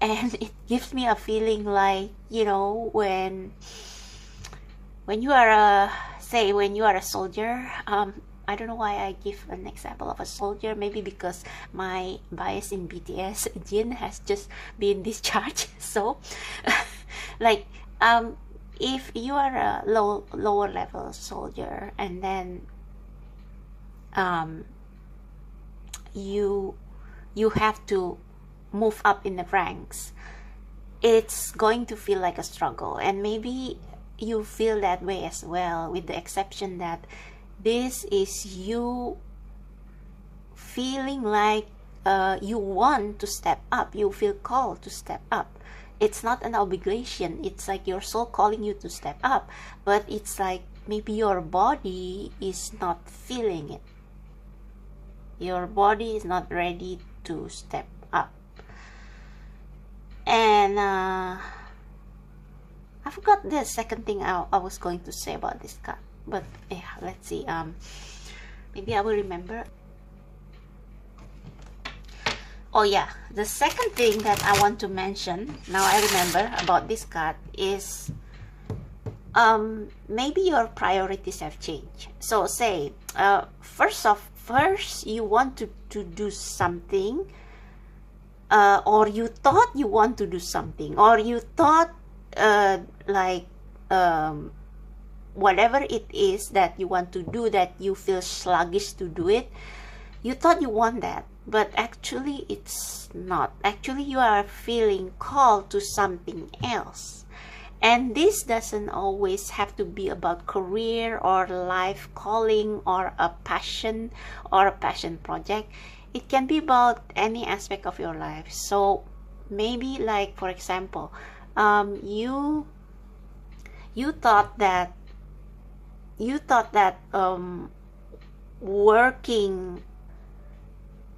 and it gives me a feeling like, you know, when you are when you are a soldier. I don't know why I give an example of a soldier. Maybe because my bias in BTS Jin has just been discharged. So like if you are a lower level soldier, and then you have to move up in the ranks, it's going to feel like a struggle. And maybe you feel that way as well, with the exception that this is you feeling like you want to step up, you feel called to step up. It's not an obligation, it's like your soul calling you to step up, but it's like maybe your body is not feeling it. Your body is not ready to step up. And I forgot the second thing I was going to say about this card, but yeah, let's see. Maybe I will remember. Oh yeah, the second thing that I want to mention, now I remember about this card, is maybe your priorities have changed. So say, first you want to do something, or you thought you want to do something, or you thought like whatever it is that you want to do, that you feel sluggish to do it, you thought you want that, but actually it's not. Actually you are feeling called to something else. And this doesn't always have to be about career or life calling or a passion project. It can be about any aspect of your life. So maybe, like, for example, you thought that working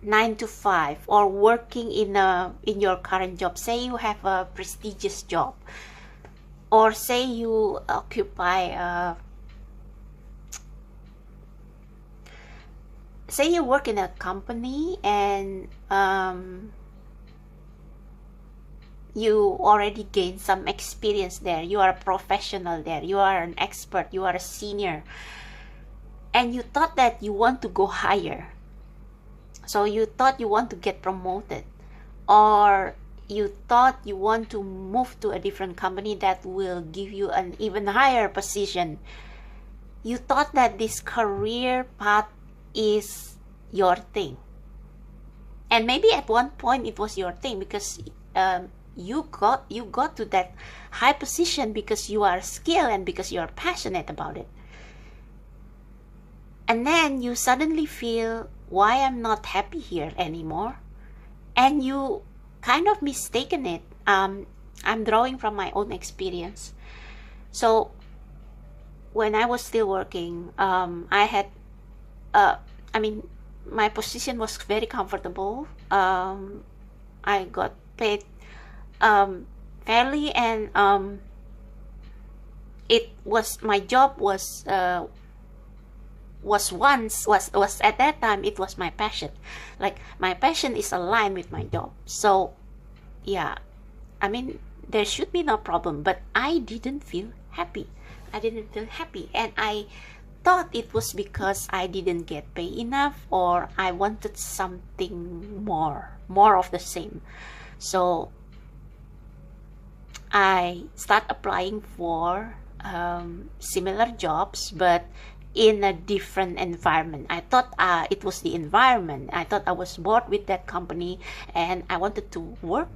9 to 5 or working in your current job, say you have a prestigious job, or say you occupy say you work in a company and you already gained some experience there, you are a professional there, you are an expert, you are a senior, and you thought that you want to go higher. So you thought you want to get promoted, or you thought you want to move to a different company that will give you an even higher position. You thought that this career path is your thing, and maybe at one point it was your thing, because you got to that high position because you are skilled and because you are passionate about it. And then you suddenly feel, why I'm not happy here anymore, and you kind of mistaken it. I'm drawing from my own experience. So when I was still working, I had my position was very comfortable. I got paid fairly, and it was, my job was at that time, it was my passion. Like, my passion is aligned with my job. So yeah, I mean, there should be no problem, but I didn't feel happy. And I thought it was because I didn't get paid enough, or I wanted something more of the same. So I start applying for similar jobs, but in a different environment. I thought it was the environment. I thought I was bored with that company, and I wanted to work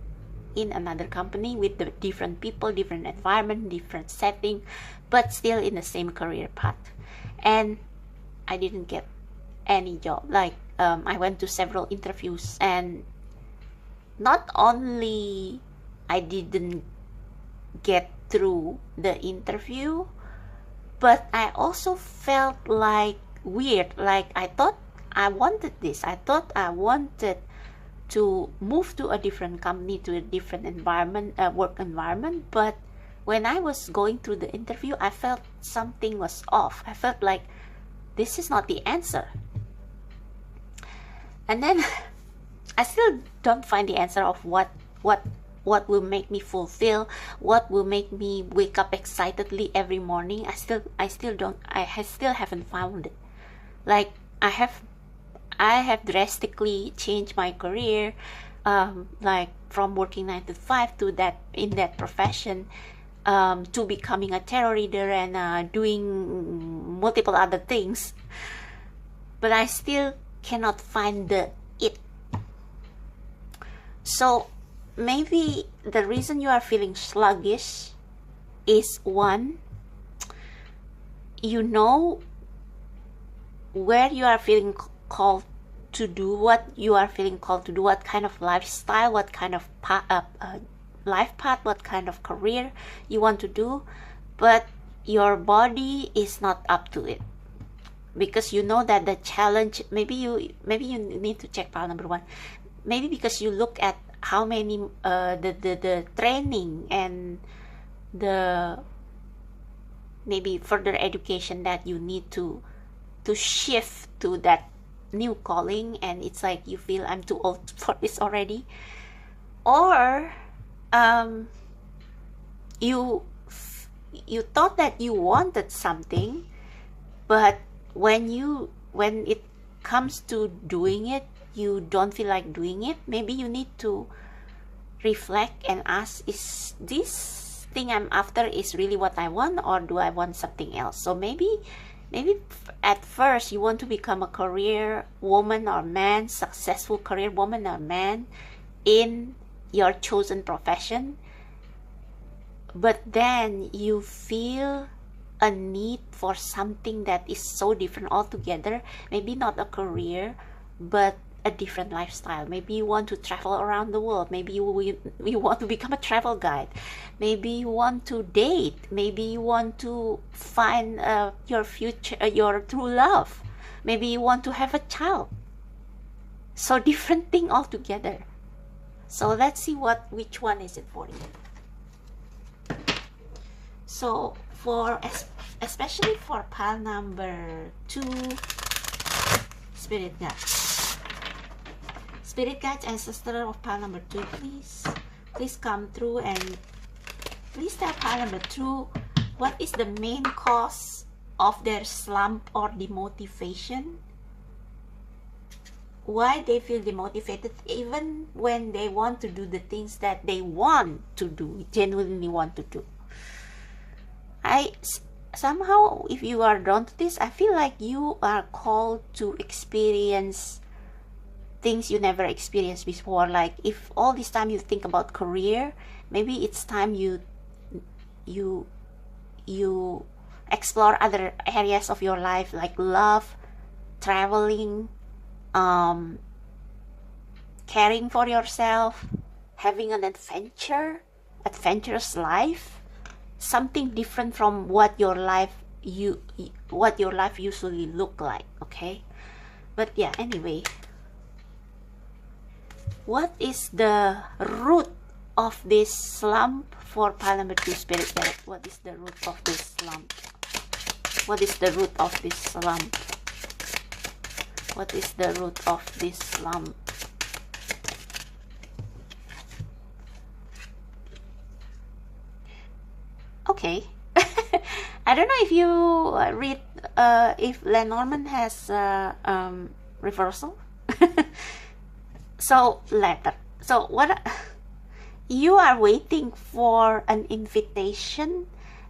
in another company with the different people, different environment, different setting, but still in the same career path. And I didn't get any job. Like, I went to several interviews, and not only I didn't get through the interview, but I also felt like weird. Like, I thought I wanted this. I thought I wanted to move to a different company, to a different environment, work environment. But when I was going through the interview, I felt something was off. I felt like this is not the answer. And then I still don't find the answer of what will make me fulfill, what will make me wake up excitedly every morning. I still haven't found it. Like, I have drastically changed my career, like from working 9 to 5 to that, in that profession, to becoming a tarot reader and doing multiple other things, but I still cannot find the it. So maybe the reason you are feeling sluggish is, one, you know where you are feeling called to do, what you are feeling called to do, what kind of lifestyle, what kind of life path, what kind of career you want to do, but your body is not up to it, because you know that the challenge, maybe you need to check pile number 1, maybe because you look at how many the training and the maybe further education that you need to shift to that new calling, and it's like you feel I'm too old for this already, or you thought that you wanted something, but when it comes to doing it, you don't feel like doing it. Maybe you need to reflect and ask, is this thing I'm after is really what I want, or do I want something else? So maybe at first you want to become a career woman or man, successful career woman or man in your chosen profession, but then you feel a need for something that is so different altogether. Maybe not a career, but a different lifestyle. Maybe you want to travel around the world. Maybe you want to become a travel guide. Maybe you want to date. Maybe you want to find your future, your true love. Maybe you want to have a child. So different thing altogether. So let's see which one is it for you. So especially for pile number 2, spirit guides. Spirit guides, ancestor of pile number 2, please come through and please tell pile number 2 what is the main cause of their slump or demotivation. Why they feel demotivated even when they want to do the things that they want to do, genuinely want to do. Somehow, if you are drawn to this, I feel like you are called to experience things you never experienced before. Like if all this time you think about career, maybe it's time you explore other areas of your life, like love, traveling, caring for yourself, having an adventurous life, something different from what your life usually look like. Okay, but yeah, anyway, what is the root of this slump for pile number 2, spirit guide? What is the root of this slump? What is the root of this slump? What is the root of this slump? Okay. I don't know if you read if Lenormand has reversal. So letter. So what you are waiting for an invitation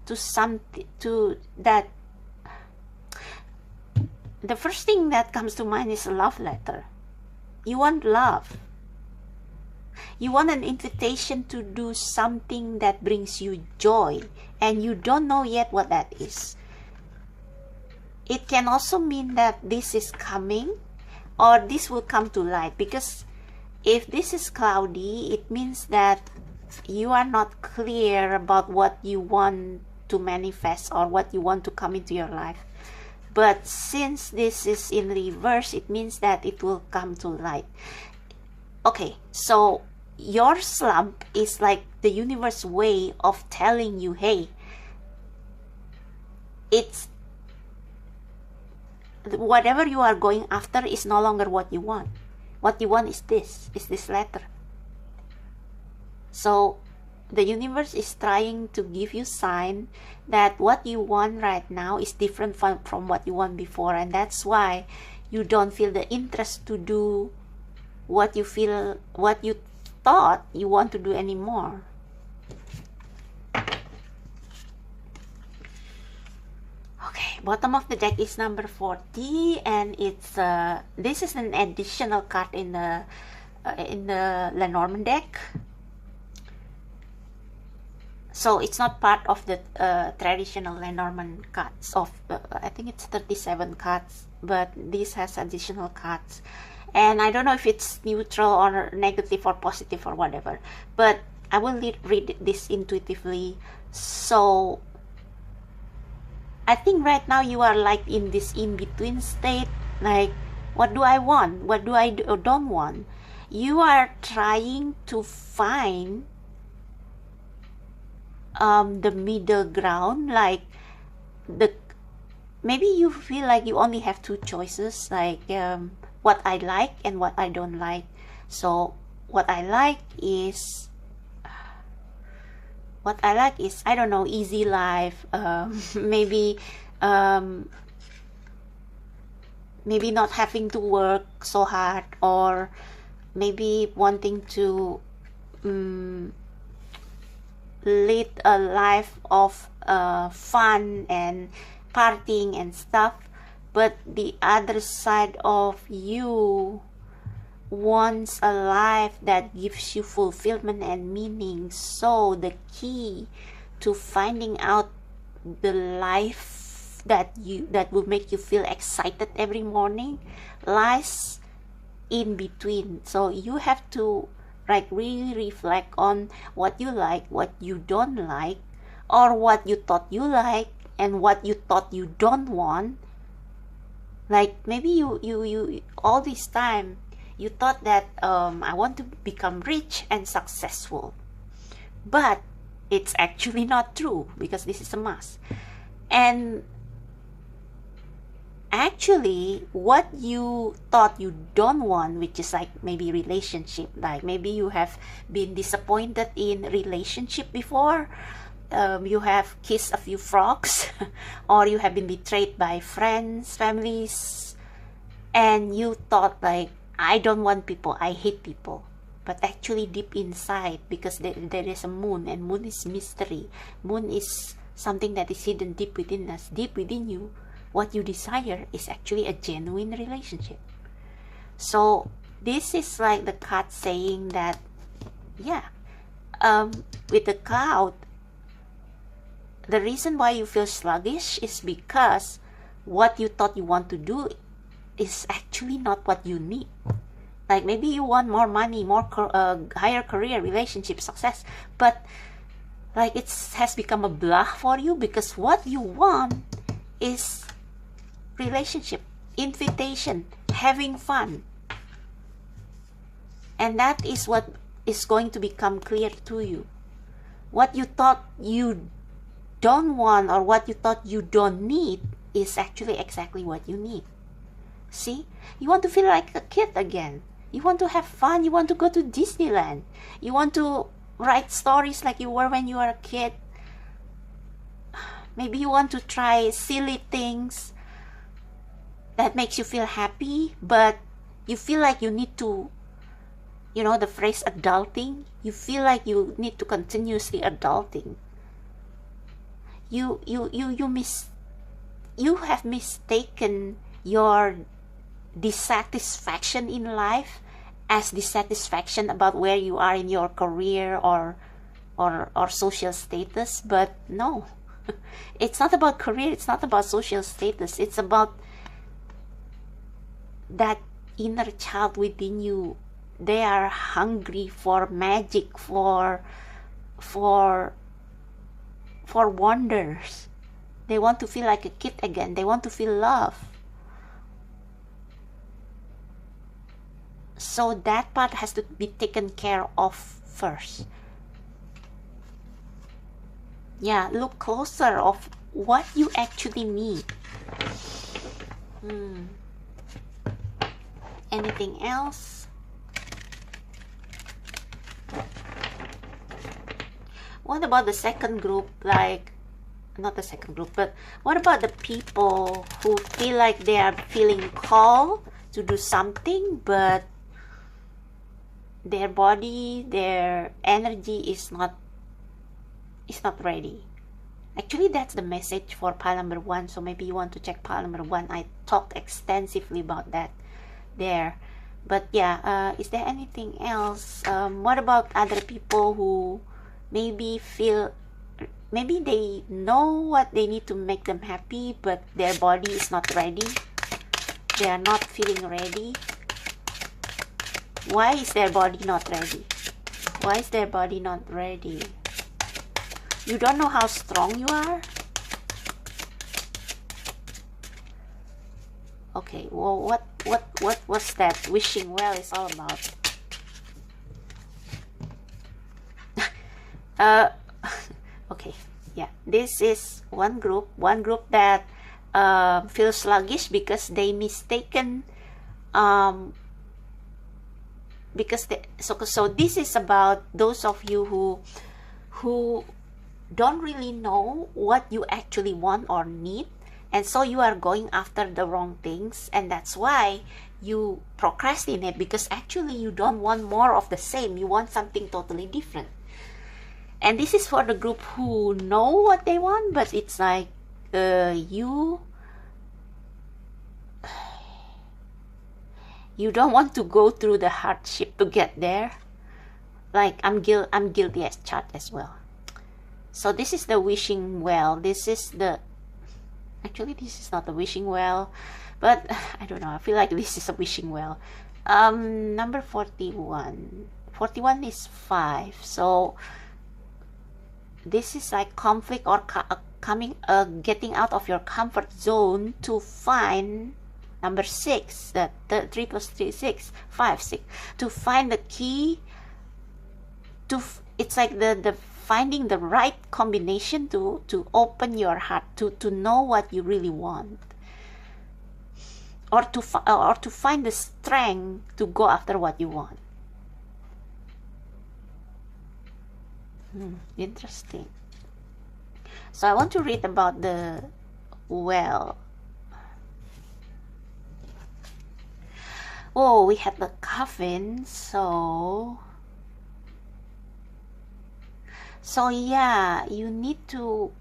to something, to that. The first thing that comes to mind is a love letter. You want love. You want an invitation to do something that brings you joy, and you don't know yet what that is. It can also mean that this is coming, or this will come to light, because if this is cloudy, it means that you are not clear about what you want to manifest or what you want to come into your life. But since this is in reverse, it means that it will come to light. Okay, so your slump is like the universe's way of telling you, hey, it's whatever you are going after is no longer what you want. What you want is this letter. So the universe is trying to give you sign that what you want right now is different from what you want before, and that's why you don't feel the interest to do what you thought you want to do anymore. Okay, bottom of the deck is number 40, and it's this is an additional card in the Lenormand deck. So it's not part of the traditional Lenormand cards of I think it's 37 cards, but this has additional cards. And I don't know if it's neutral or negative or positive or whatever, but I will read this intuitively. So I think right now you are like in this in-between state, like what do I want? What do I don't want? You are trying to find the middle ground, like the maybe you feel like you only have two choices, like what I like and what I don't like. So what I like is I don't know, easy life, maybe maybe not having to work so hard, or maybe wanting to lead a life of fun and partying and stuff. But the other side of you wants a life that gives you fulfillment and meaning. So the key to finding out the life that will make you feel excited every morning lies in between. So you have to like really reflect on what you like, what you don't like, or what you thought you like and what you thought you don't want. Like maybe you all this time you thought that I want to become rich and successful, but it's actually not true because this is a must. And actually what you thought you don't want, which is like maybe relationship, like maybe you have been disappointed in relationship before, you have kissed a few frogs or you have been betrayed by friends, families, and you thought like, I don't want people, I hate people. But actually deep inside, because there is a moon, and moon is mystery, moon is something that is hidden deep within us, deep within you, what you desire is actually a genuine relationship. So this is like the card saying that, yeah, with the cloud, the reason why you feel sluggish is because what you thought you want to do is actually not what you need. Like maybe you want more money, more higher career, relationship, success, but like it has become a bluff for you, because what you want is relationship, invitation, having fun. And that is what is going to become clear to you. What you thought you don't want or what you thought you don't need is actually exactly what you need. See? You want to feel like a kid again. You want to have fun. You want to go to Disneyland. You want to write stories like you were when you were a kid. Maybe you want to try silly things that makes you feel happy, but you feel like you need to, you know, the phrase adulting. You feel like you need to continuously adulting. You have mistaken your dissatisfaction in life as dissatisfaction about where you are in your career or social status. But no, it's not about career, it's not about social status, it's about that inner child within you. They are hungry for magic, for wonders. They want to feel like a kid again. They want to feel love. So that part has to be taken care of first. Yeah, look closer of what you actually need. Anything else? What about the second group? Like, not the second group, but what about the people who feel like they are feeling called to do something, but their body, their energy is not ready? Actually, that's the message for pile number 1. So maybe you want to check pile number 1. I talked extensively about that there. But yeah, is there anything else? What about other people who maybe they know what they need to make them happy, but their body is not ready? They are not feeling ready. Why is their body not ready? Why is their body not ready? You don't know how strong you are? Okay, well, what was that wishing well is all about? okay, yeah, this is one group that feels sluggish because they mistaken, because so this is about those of you who don't really know what you actually want or need, and so you are going after the wrong things, and that's why you procrastinate, because actually you don't want more of the same, you want something totally different. And this is for the group who know what they want, but it's like you don't want to go through the hardship to get there. Like I'm guilty as charged as well. So this is the wishing well. This is the, actually this is not the wishing well, but I don't know, I feel like this is a wishing well. Number 41 is 5. So this is like conflict or getting out of your comfort zone to find number 6, that 3 plus 3 is 6, 5, 6, to find the key to it's like the finding the right combination to open your heart, to know what you really want, or to find the strength to go after what you want. Interesting. So I want to read about the well. Oh, we had the coffin. So yeah, you need to,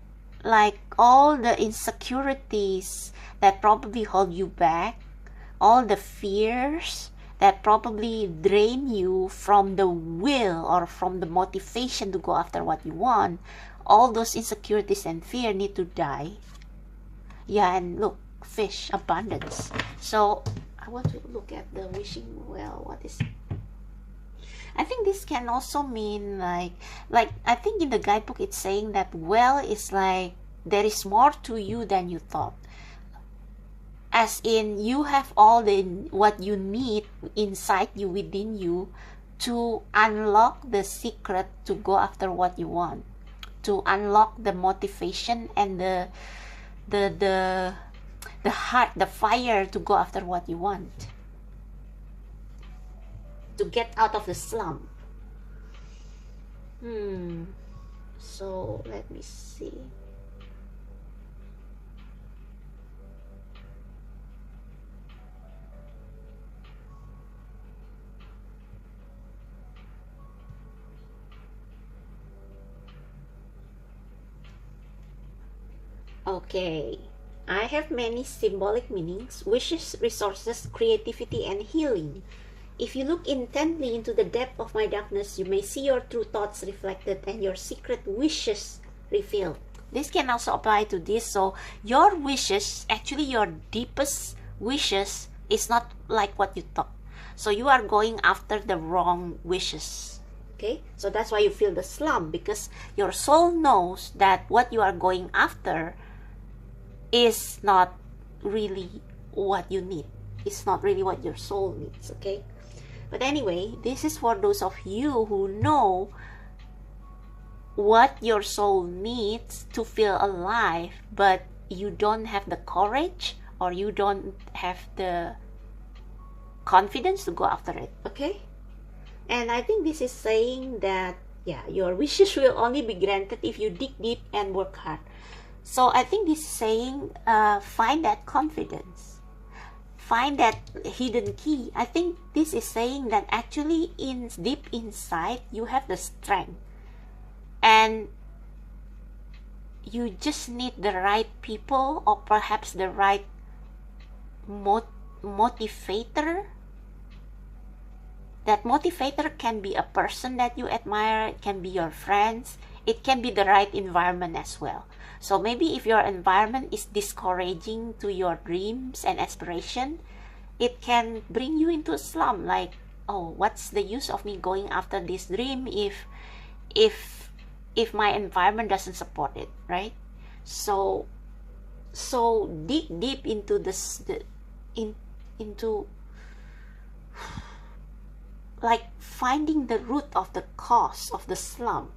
like, all the insecurities that probably hold you back, all the fears that probably drain you from the will or from the motivation to go after what you want, all those insecurities and fear need to die. Yeah, and look, fish, abundance. So I want to look at the wishing well. What is it? I think this can also mean like I think in the guidebook it's saying that well is like there is more to you than you thought. As in, you have all the what you need inside you, within you, to unlock the secret to go after what you want, to unlock the motivation and the heart, the fire to go after what you want, to get out of the slump. So let me see. Okay, I have many symbolic meanings: wishes, resources, creativity, and healing. If you look intently into the depth of my darkness, you may see your true thoughts reflected and your secret wishes revealed. This can also apply to this. So your wishes, actually your deepest wishes, is not like what you thought. So you are going after the wrong wishes. Okay, so that's why you feel the slump, because your soul knows that what you are going after is not really what you need. It's not really what your soul needs, okay? But anyway, this is for those of you who know what your soul needs to feel alive, but you don't have the courage or you don't have the confidence to go after it, okay? And I think this is saying that, yeah, your wishes will only be granted if you dig deep and work hard. So I think this is saying, find that confidence, find that hidden key. I think this is saying that actually deep inside you have the strength, and you just need the right people, or perhaps the right motivator. That motivator can be a person that you admire, it can be your friends, it can be the right environment as well. So maybe if your environment is discouraging to your dreams and aspiration, it can bring you into a slump, like, oh, what's the use of me going after this dream if my environment doesn't support it, right? So dig deep into into like finding the root of the cause of the slump.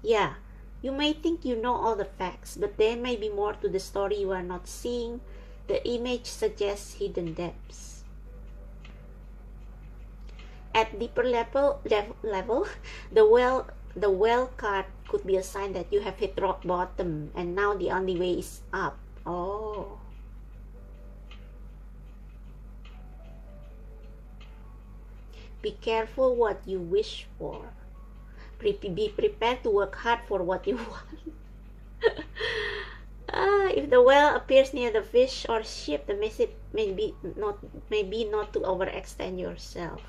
Yeah, you may think you know all the facts, but there may be more to the story you are not seeing. The image suggests hidden depths. At deeper level, the well card could be a sign that you have hit rock bottom and now the only way is up. Oh. Be careful what you wish for. Be prepared to work hard for what you want. If the well appears near the fish or ship, the message may be not to overextend yourself.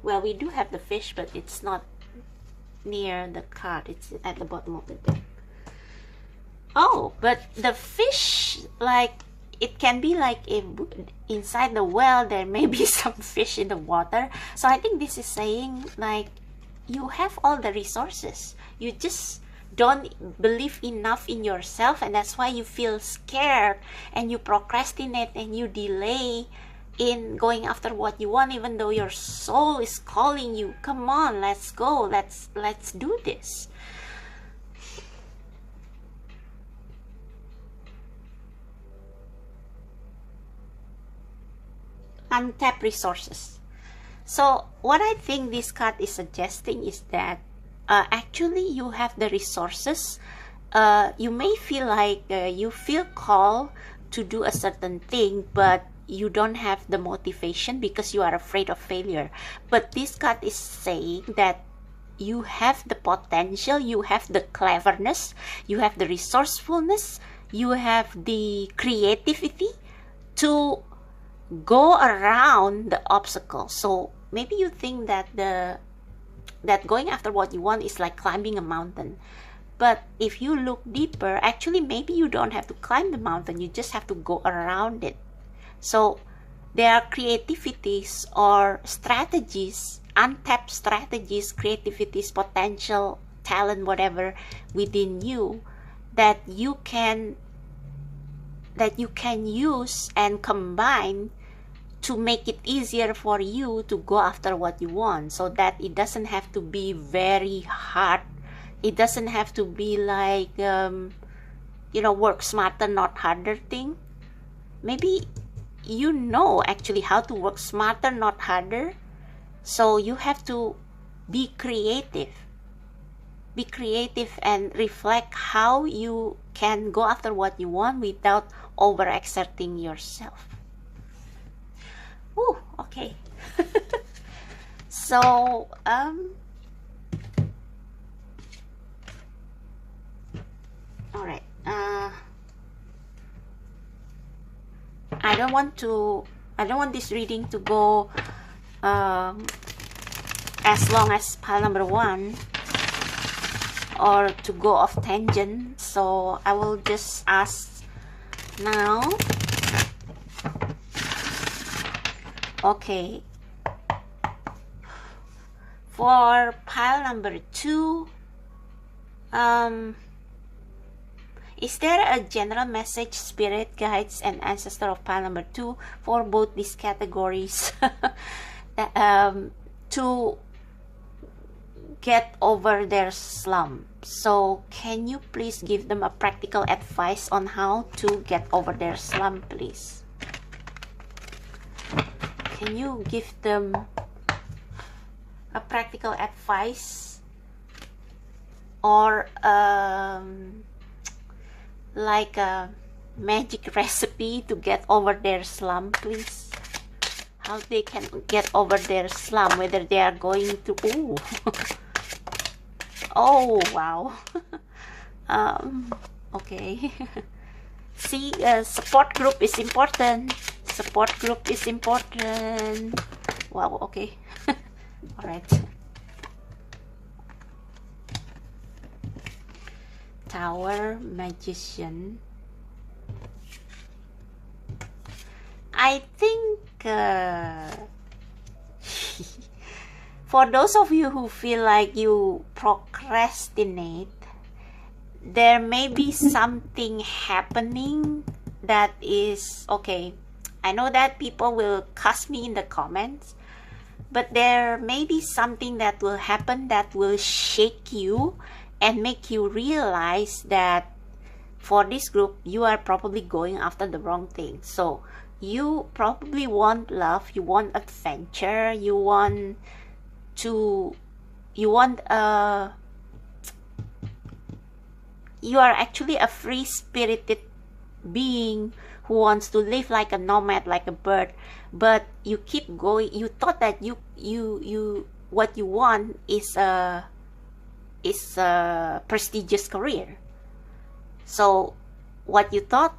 Well, we do have the fish, but it's not near the card. It's at the bottom of the deck. Oh, but the fish, like, it can be like if inside the well there may be some fish in the water. So I think this is saying, like, you have all the resources. You just don't believe enough in yourself, and that's why you feel scared and you procrastinate and you delay in going after what you want, even though your soul is calling you. Come on, let's go, let's do this. Untapped resources. So what I think this card is suggesting is that actually you have the resources. You may feel like you feel called to do a certain thing, but you don't have the motivation because you are afraid of failure. But this card is saying that you have the potential, you have the cleverness, you have the resourcefulness, you have the creativity to go around the obstacles. So maybe you think that that going after what you want is like climbing a mountain. But if you look deeper, actually maybe you don't have to climb the mountain, you just have to go around it. So there are creativities or strategies, untapped strategies, creativities, potential, talent, whatever within you that you can use and combine to make it easier for you to go after what you want, so that it doesn't have to be very hard. It doesn't have to be like work smarter not harder thing. Maybe you know actually how to work smarter not harder, so you have to be creative and reflect how you can go after what you want without overexerting yourself. Ooh, okay. So all right, I don't want this reading to go as long as pile number 1 or to go off tangent, so I will just ask now. Okay, for pile number 2, is there a general message, spirit guides and ancestor of pile number 2 for both these categories to get over their slump? So can you please give them a practical advice on how to get over their slump, please? Can you give them a practical advice or like a magic recipe to get over their slump, please? How they can get over their slump, whether they are going to oh wow. Okay. See, support group is important. Support group is important. Wow, okay. All right. Tower, Magician. I think for those of you who feel like you procrastinate, there may be something happening that is okay. I know that people will cuss me in the comments, but there may be something that will happen that will shake you and make you realize that for this group, you are probably going after the wrong thing. So you probably want love, you want adventure, you want you are actually a free-spirited being who wants to live like a nomad, like a bird, but you keep going. You thought that what you want is a prestigious career. So what you thought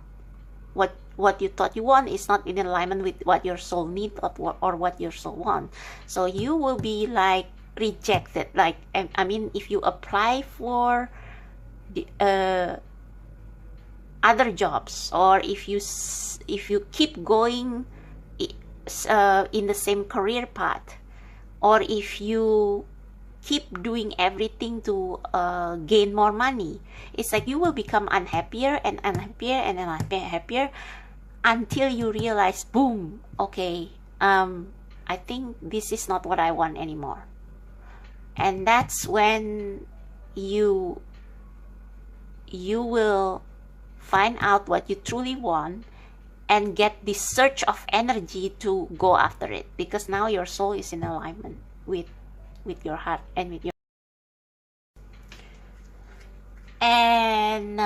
you want is not in alignment with what your soul needs or what your soul wants. So you will be like rejected. Like, I mean, if you apply for the other jobs, or if you keep going in the same career path, or if you keep doing everything to gain more money, it's like you will become unhappier and unhappier and unhappier until you realize, boom, okay, I think this is not what I want anymore. And that's when you will find out what you truly want and get this surge of energy to go after it, because now your soul is in alignment with your heart and with your and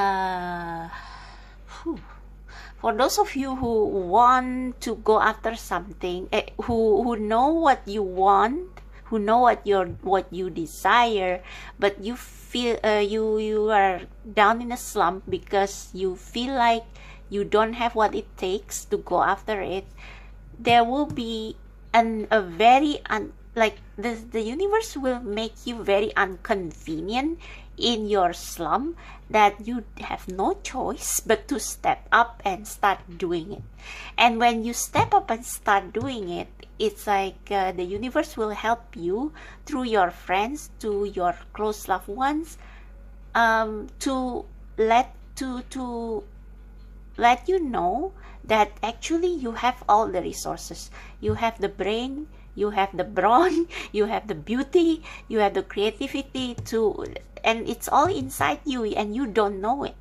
for those of you who want to go after something, who know what you want, who know what you desire, but you feel you are down in a slump because you feel like you don't have what it takes to go after it, there will be a very like the universe will make you very inconvenient in your slump, that you have no choice but to step up and start doing it. And when you step up and start doing it, it's like the universe will help you through your friends, to your close loved ones, to let you know that actually you have all the resources. You have the brain, you have the brawn, you have the beauty, you have the creativity and it's all inside you and you don't know it.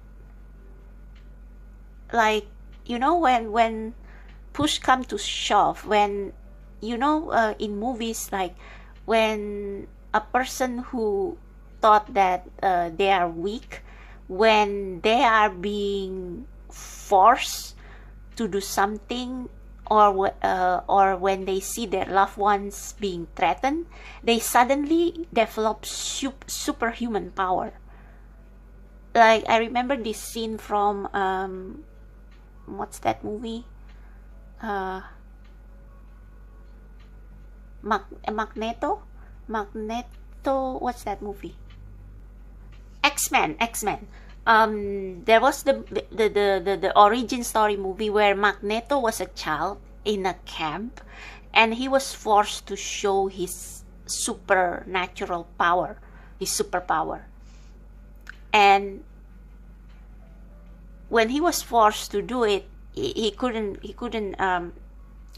Like, you know, when push come to shove, when, you know, in movies, like when a person who thought that they are weak, when they are being forced to do something, or when they see their loved ones being threatened, they suddenly develop superhuman power. Like, I remember this scene from what's that movie? Magneto. What's that movie? X-Men. There was the origin story movie where Magneto was a child in a camp, and he was forced to show his supernatural power, his superpower. And when he was forced to do it, he couldn't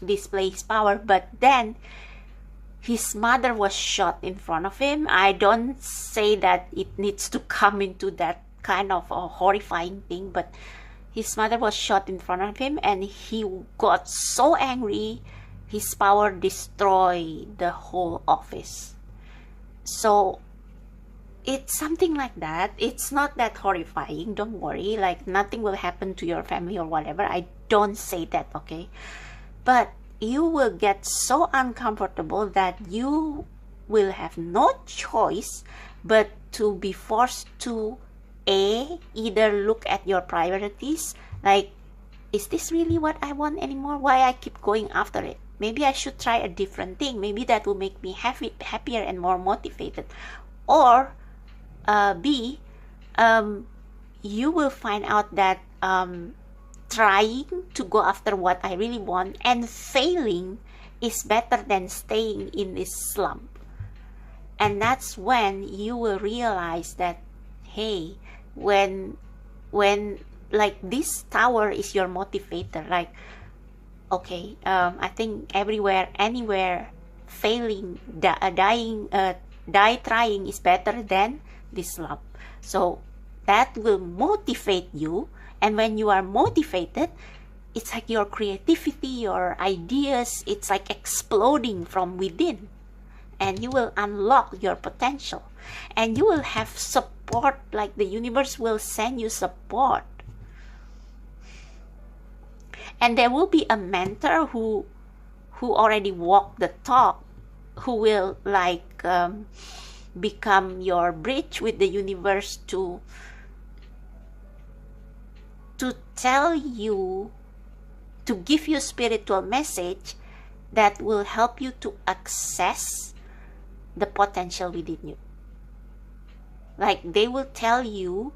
display his power. But then his mother was shot in front of him. I don't say that it needs to come into that kind of a horrifying thing, but his mother was shot in front of him, and he got so angry, his power destroyed the whole office. So it's something like that. It's not that horrifying, don't worry, like nothing will happen to your family or whatever. I don't say that, okay? But you will get so uncomfortable that you will have no choice but to be forced to either look at your priorities, like, is this really what I want anymore? Why I keep going after it? Maybe I should try a different thing. Maybe that will make me happier and more motivated. Or B, you will find out that trying to go after what I really want and failing is better than staying in this slump. And that's when you will realize that, hey, when like this tower is your motivator, like, okay, I think anywhere failing, die trying is better than this slump. So that will motivate you. And when you are motivated, it's like your creativity, your ideas, it's like exploding from within. And you will unlock your potential. And you will have support, like the universe will send you support. And there will be a mentor who already walked the talk, who will like become your bridge with the universe to tell you, to give you a spiritual message that will help you to access the potential within you. Like they will tell you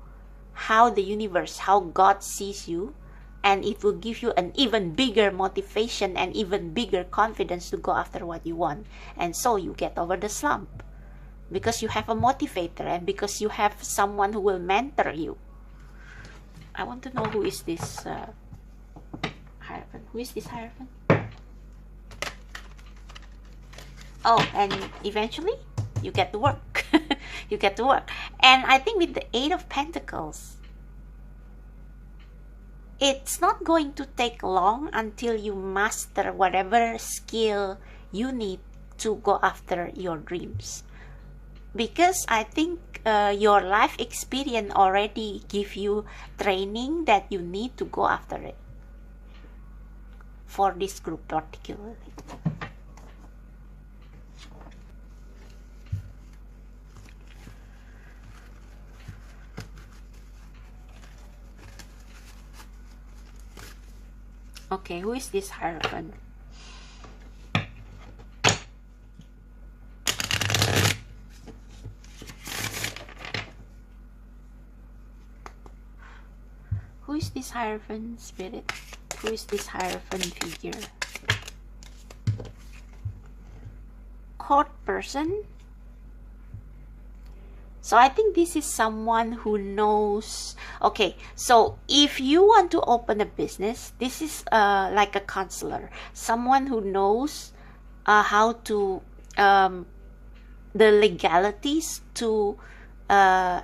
how the universe, how God sees you, and it will give you an even bigger motivation and even bigger confidence to go after what you want. And so you get over the slump because you have a motivator and because you have someone who will mentor you. I want to know who is this Hierophant. Who is this Hierophant? Oh, and eventually you get to work. You get to work. And I think with the Eight of Pentacles, it's not going to take long until you master whatever skill you need to go after your dreams. Because I think your life experience already give you training that you need to go after it. For this group particularly. Okay, who is this Hierophant? Who is this Hierophant spirit? Who is this Hierophant figure? Court person. So I think this is someone who knows. Okay, so if you want to open a business, this is like a counselor, someone who knows how to the legalities to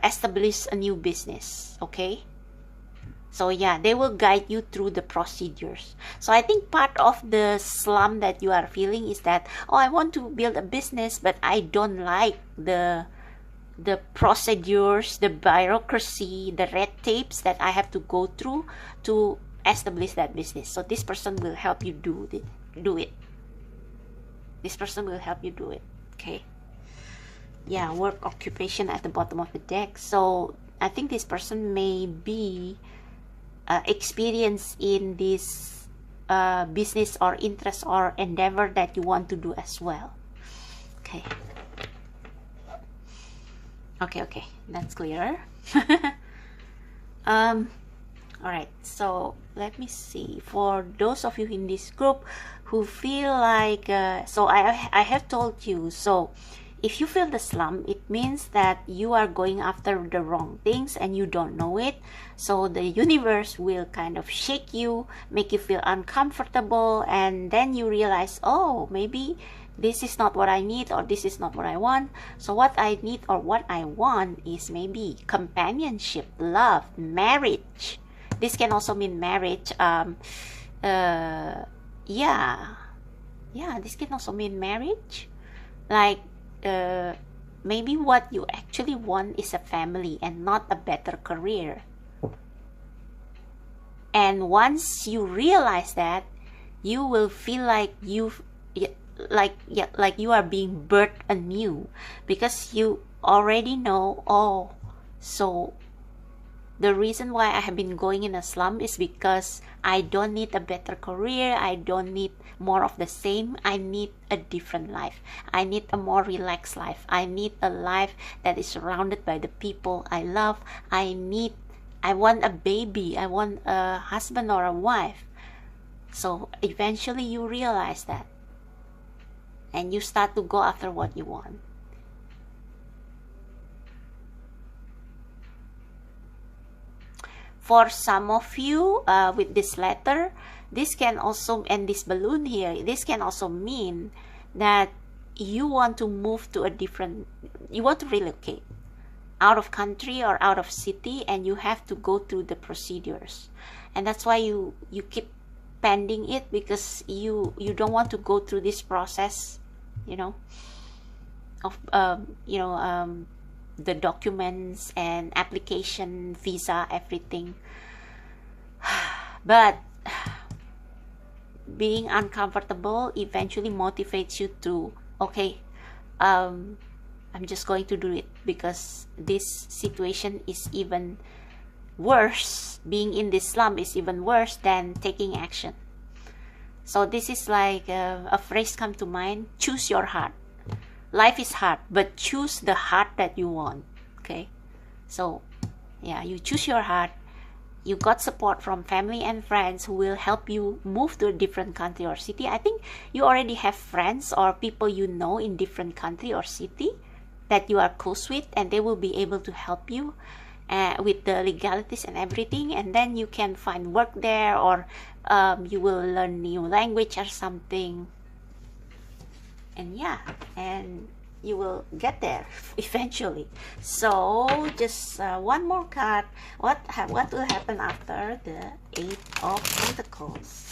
establish a new business. Okay, so yeah, they will guide you through the procedures. So I think part of the slump that you are feeling is that, oh, I want to build a business, but I don't like the procedures, the bureaucracy, the red tapes that I have to go through to establish that business. So this person will help you do it. This person will help you do it. Okay. Yeah, work occupation at the bottom of the deck. So I think this person may be experienced in this business or interest or endeavor that you want to do as well. Okay. Okay, that's clear. All right, so let me see. For those of you in this group who feel like, so I have told you, so if you feel the slump, it means that you are going after the wrong things and you don't know it. So the universe will kind of shake you, make you feel uncomfortable, and then you realize, oh, maybe this is not what I need, or this is not what I want. So what I need or what I want is maybe companionship, love, marriage. This can also mean marriage. Yeah, this can also mean marriage. Like maybe what you actually want is a family and not a better career. And once you realize that, you will feel like you are being birthed anew, because you already know, oh, so the reason why I have been going in a slump is because I don't need a better career, I don't need more of the same, I need a different life, I need a more relaxed life, I need a life that is surrounded by the people I love, I want a baby, I want a husband or a wife. So eventually you realize that, and you start to go after what you want. For some of you, with this letter, this can also, and this balloon here, this can also mean that you want to move to a different, you want to relocate. out of country or out of city, and you have to go through the procedures, and that's why you keep pending it, because you don't want to go through this process, you know, of the documents and application, visa, everything. But being uncomfortable eventually motivates you to, okay, I'm just going to do it, because this situation is even worse. Being in this slump is even worse than taking action. So this is like a phrase come to mind: choose your heart. Life is hard, but choose the heart that you want. Okay, so yeah, you choose your heart. You got support from family and friends who will help you move to a different country or city. I think you already have friends or people you know in different country or city that you are close with, and they will be able to help you with the legalities and everything, and then you can find work there, or you will learn new language or something, and yeah, and you will get there eventually. So just one more card. What will happen after the Eight of Pentacles?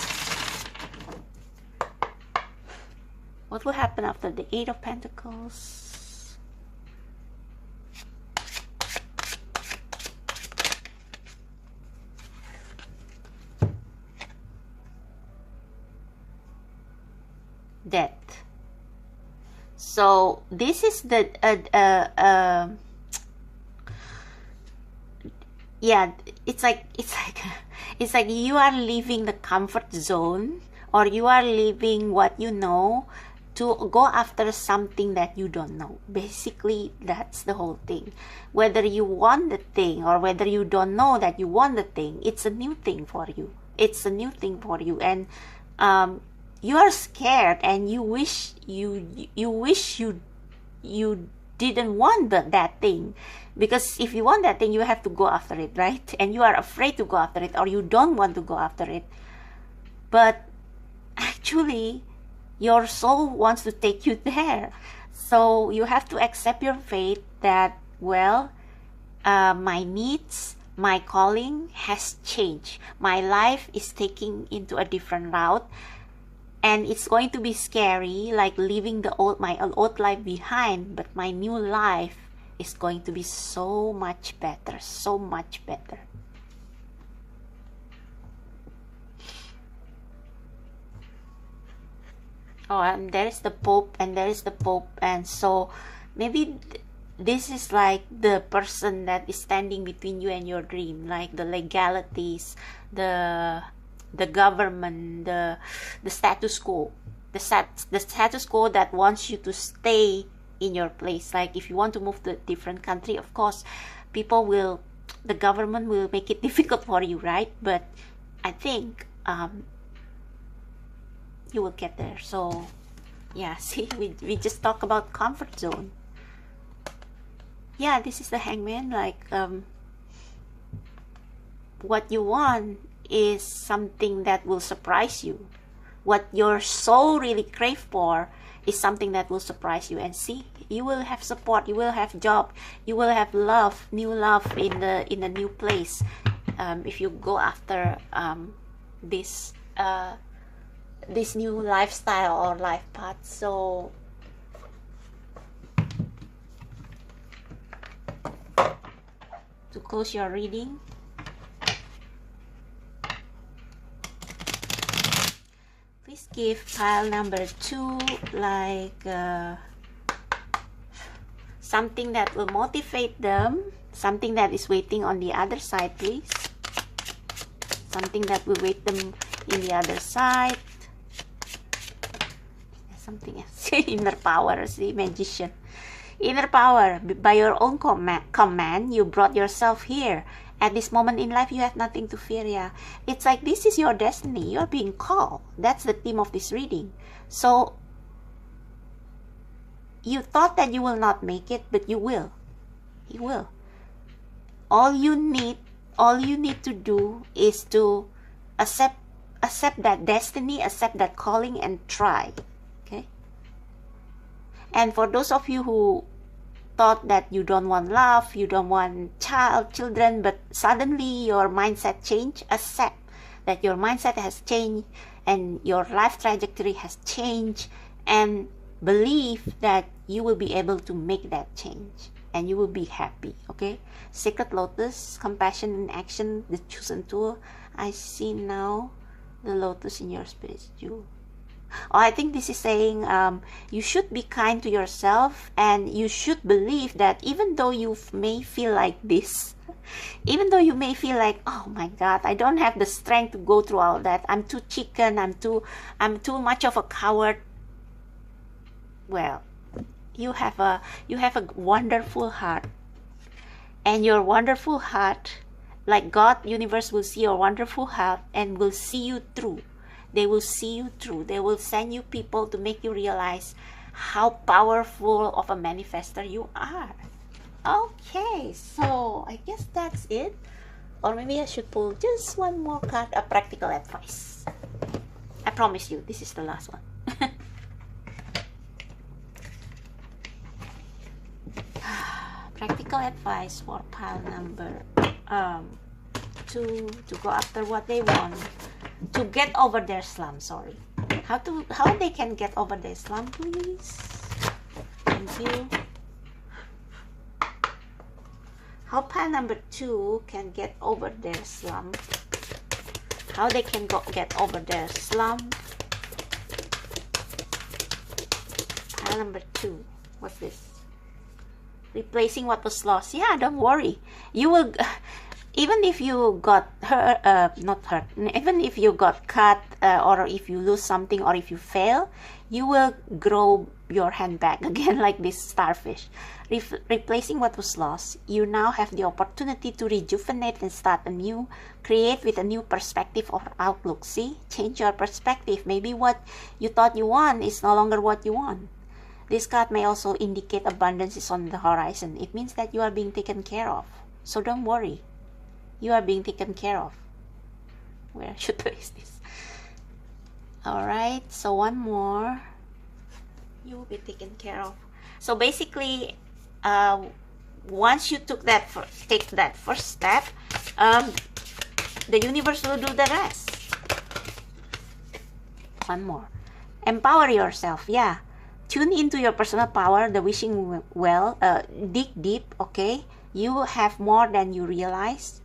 What will happen after the Eight of Pentacles? Death. So this is the yeah, it's like you are leaving the comfort zone, or you are leaving what you know to go after something that you don't know. Basically, that's the whole thing. Whether you want the thing or whether you don't know that you want the thing, it's a new thing for you. It's a new thing for you, and you are scared, and you wish you didn't want that thing, because if you want that thing, you have to go after it, right? And you are afraid to go after it, or you don't want to go after it. But actually, your soul wants to take you there. So you have to accept your fate that, well, my needs, my calling has changed. My life is taking into a different route. And it's going to be scary, like leaving my old life behind, but my new life is going to be so much better, so much better. Oh, and there is the Pope, and there is the Pope, and so maybe this is like the person that is standing between you and your dream, like the legalities, the government, the status quo, the status quo that wants you to stay in your place. Like if you want to move to a different country, of course, the government will make it difficult for you, right? But I think you will get there. So yeah, see, we just talk about comfort zone. Yeah, this is the Hangman. Like what you want is something that will surprise you. What your soul really crave for is something that will surprise you. And see, you will have support, you will have job, you will have love, new love in a new place, if you go after this new lifestyle or life path. So to close your reading, please give pile number 2 like something that will motivate them, something that is waiting on the other side, please. Something that will wait them in the other side. Something else. Inner power, see, magician. Inner power. By your own command, you brought yourself here. At this moment in life, you have nothing to fear. Yeah, it's like this is your destiny. You're being called. That's the theme of this reading. So you thought that you will not make it, but you will. You will. All you need to do is to accept that destiny, accept that calling, and try. Okay. And for those of you who thought that you don't want love, you don't want children, but suddenly your mindset changed. Accept that your mindset has changed and your life trajectory has changed, and believe that you will be able to make that change and you will be happy. Okay, Sacred Lotus, compassion in action, the chosen tool. I see now the lotus in your spirit's jewel. Oh, I think this is saying you should be kind to yourself, and you should believe that even though you may feel like this, even though you may feel like, oh my God, I don't have the strength to go through all that, I'm too chicken, I'm too much of a coward. Well, you have a wonderful heart, and your wonderful heart, like God, universe will see your wonderful heart and will see you through. They will see you through. They will send you people to make you realize how powerful of a manifester you are. Okay, so I guess that's it. Or maybe I should pull just one more card, a practical advice. I promise you, this is the last one. Practical advice for pile number 2 to go after what they want, to get over their slump. Sorry, how they can get over their slump, please. Thank you. How pile number 2 can get over their slump. How they can get over their slump. Pile number 2. What's this? Replacing what was lost. Yeah, don't worry. You will, even if you got hurt, not hurt, even if you got cut, or if you lose something, or if you fail, you will grow your hand back again like this starfish. Replacing what was lost, you now have the opportunity to rejuvenate and start anew, create with a new perspective or outlook. See, change your perspective. Maybe what you thought you want is no longer what you want. This card may also indicate abundance is on the horizon. It means that you are being taken care of. So don't worry. You are being taken care of. Where should I place this? Alright, so one more. You will be taken care of. So basically, once you take that first step, the universe will do the rest. One more. Empower yourself. Yeah. Tune into your personal power, the wishing well, dig deep, okay? You have more than you realize.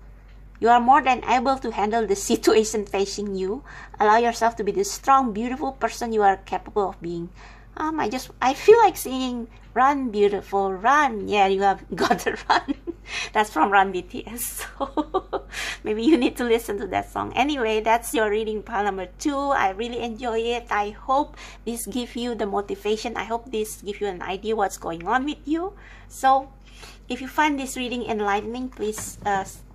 You are more than able to handle the situation facing you. Allow yourself to be the strong, beautiful person you are capable of being. I feel like singing Run Beautiful Run. Yeah, you have got to run. That's from Run BTS. So maybe you need to listen to that song. Anyway, that's your reading pile number 2. I really enjoy it. I hope this gives you the motivation. I hope this gives you an idea what's going on with you. So if you find this reading enlightening, please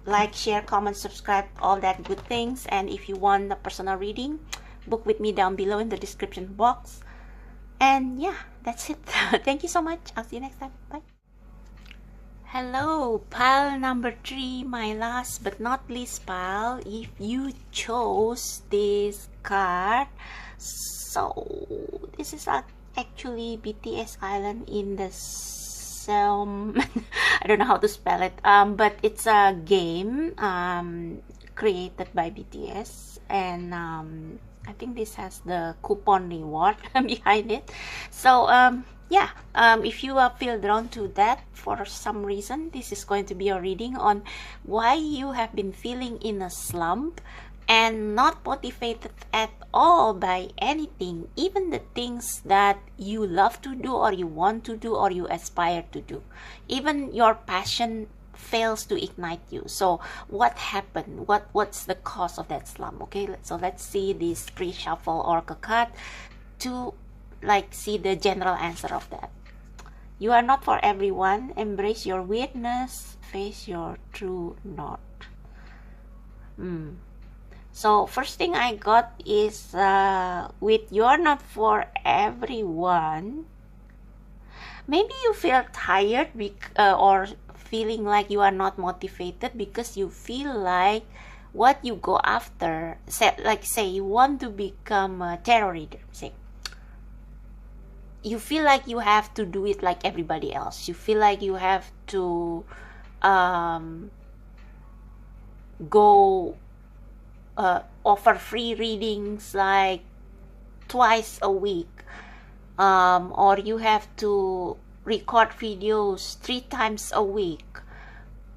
like, share, comment, subscribe, all that good things. And if you want a personal reading, book with me down below in the description box. And yeah, that's it. Thank you so much. I'll see you next time. Bye. Hello, pile number 3, my last but not least pile. If you chose this card, so this is actually BTS Island in the Slump. I don't know how to spell it. But it's a game created by BTS, and I think this has the coupon reward behind it. So yeah, if you feel drawn to that for some reason, this is going to be a reading on why you have been feeling in a slump and not motivated at all by anything, even the things that you love to do or you want to do or you aspire to do. Even your passion fails to ignite you. So what happened? What's the cause of that slump? Okay, so let's see this pre-shuffle oracle card to see the general answer of that. You are not for everyone. Embrace your weirdness. Face your true north. So first thing I got is with you're not for everyone, maybe you feel tired or feeling like you are not motivated because you feel like what you go after, say you want to become a tarot reader, say you feel like you have to do it like everybody else. You feel like you have to go offer free readings like twice a week, or you have to record videos 3 times a week,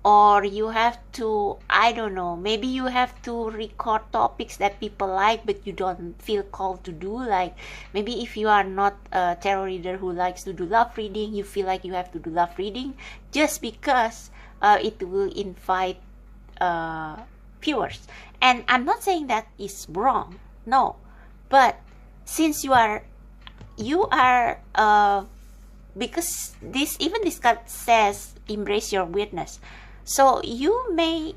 or you have to, I don't know, maybe you have to record topics that people like but you don't feel called to do. Like maybe if you are not a tarot reader who likes to do love reading, you feel like you have to do love reading just because it will invite viewers. And I'm not saying that is wrong, no, but since you are because this card says embrace your weirdness, so you may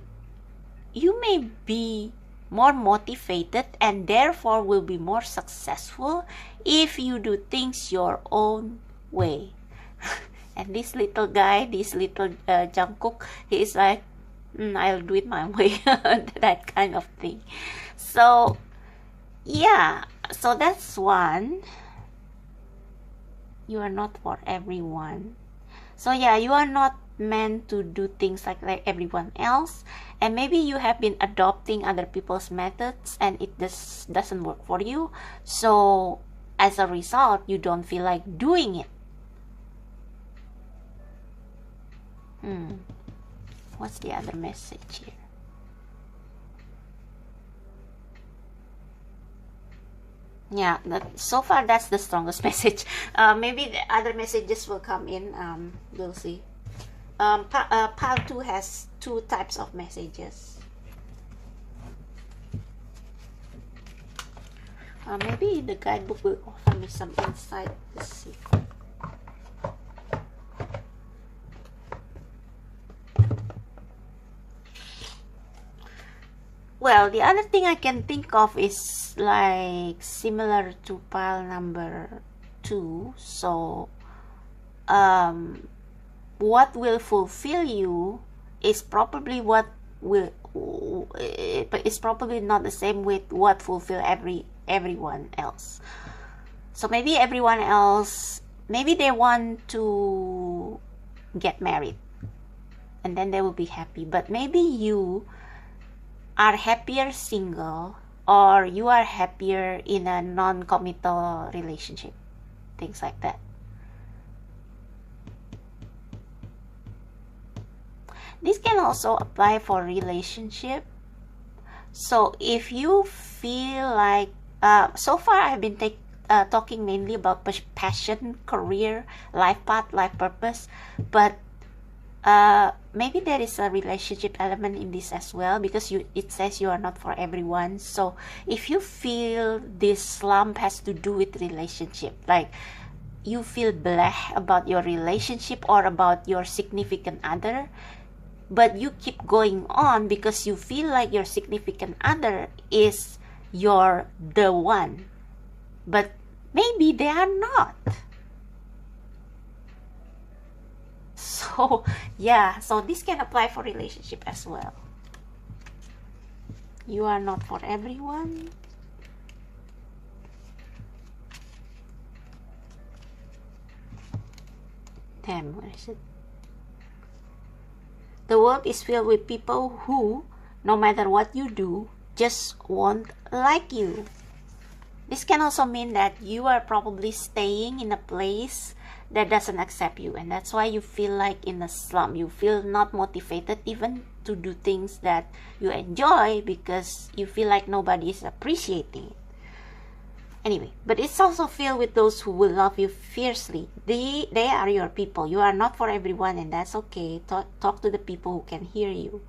be more motivated and therefore will be more successful if you do things your own way. And this little guy, this little Jungkook, he is like, I'll do it my way, that kind of thing. So yeah, so that's one. You are not for everyone. So yeah, you are not meant to do things like everyone else, and maybe you have been adopting other people's methods and it just doesn't work for you. So as a result, you don't feel like doing it. What's the other message here? Yeah, so far that's the strongest message. Maybe the other messages will come in. We'll see. Pile 2 has 2 types of messages. Maybe the guidebook will offer me some insight. Let's see. Well, the other thing I can think of is like similar to pile number 2. So, what will fulfill you is probably what will, but it's probably not the same with what fulfill everyone else. So maybe everyone else, maybe they want to get married, and then they will be happy. But maybe you are happier single, or you are happier in a non-committal relationship, things like that. This can also apply for relationship. So if you feel like so far I've been talking mainly about passion, career, life path, life purpose, but maybe there is a relationship element in this as well, because it says you are not for everyone. So if you feel this slump has to do with relationship, like you feel bleh about your relationship or about your significant other, but you keep going on because you feel like your significant other is the one, but maybe they are not. So yeah, so this can apply for relationship as well. You are not for everyone. Damn, where is it? The world is filled with people who, no matter what you do, just won't like you. This can also mean that you are probably staying in a place that doesn't accept you, and that's why you feel like in a slump. You feel not motivated even to do things that you enjoy because you feel like nobody is appreciating it. Anyway, but it's also filled with those who will love you fiercely. They are your people. You are not for everyone, and that's okay. Talk to the people who can hear you.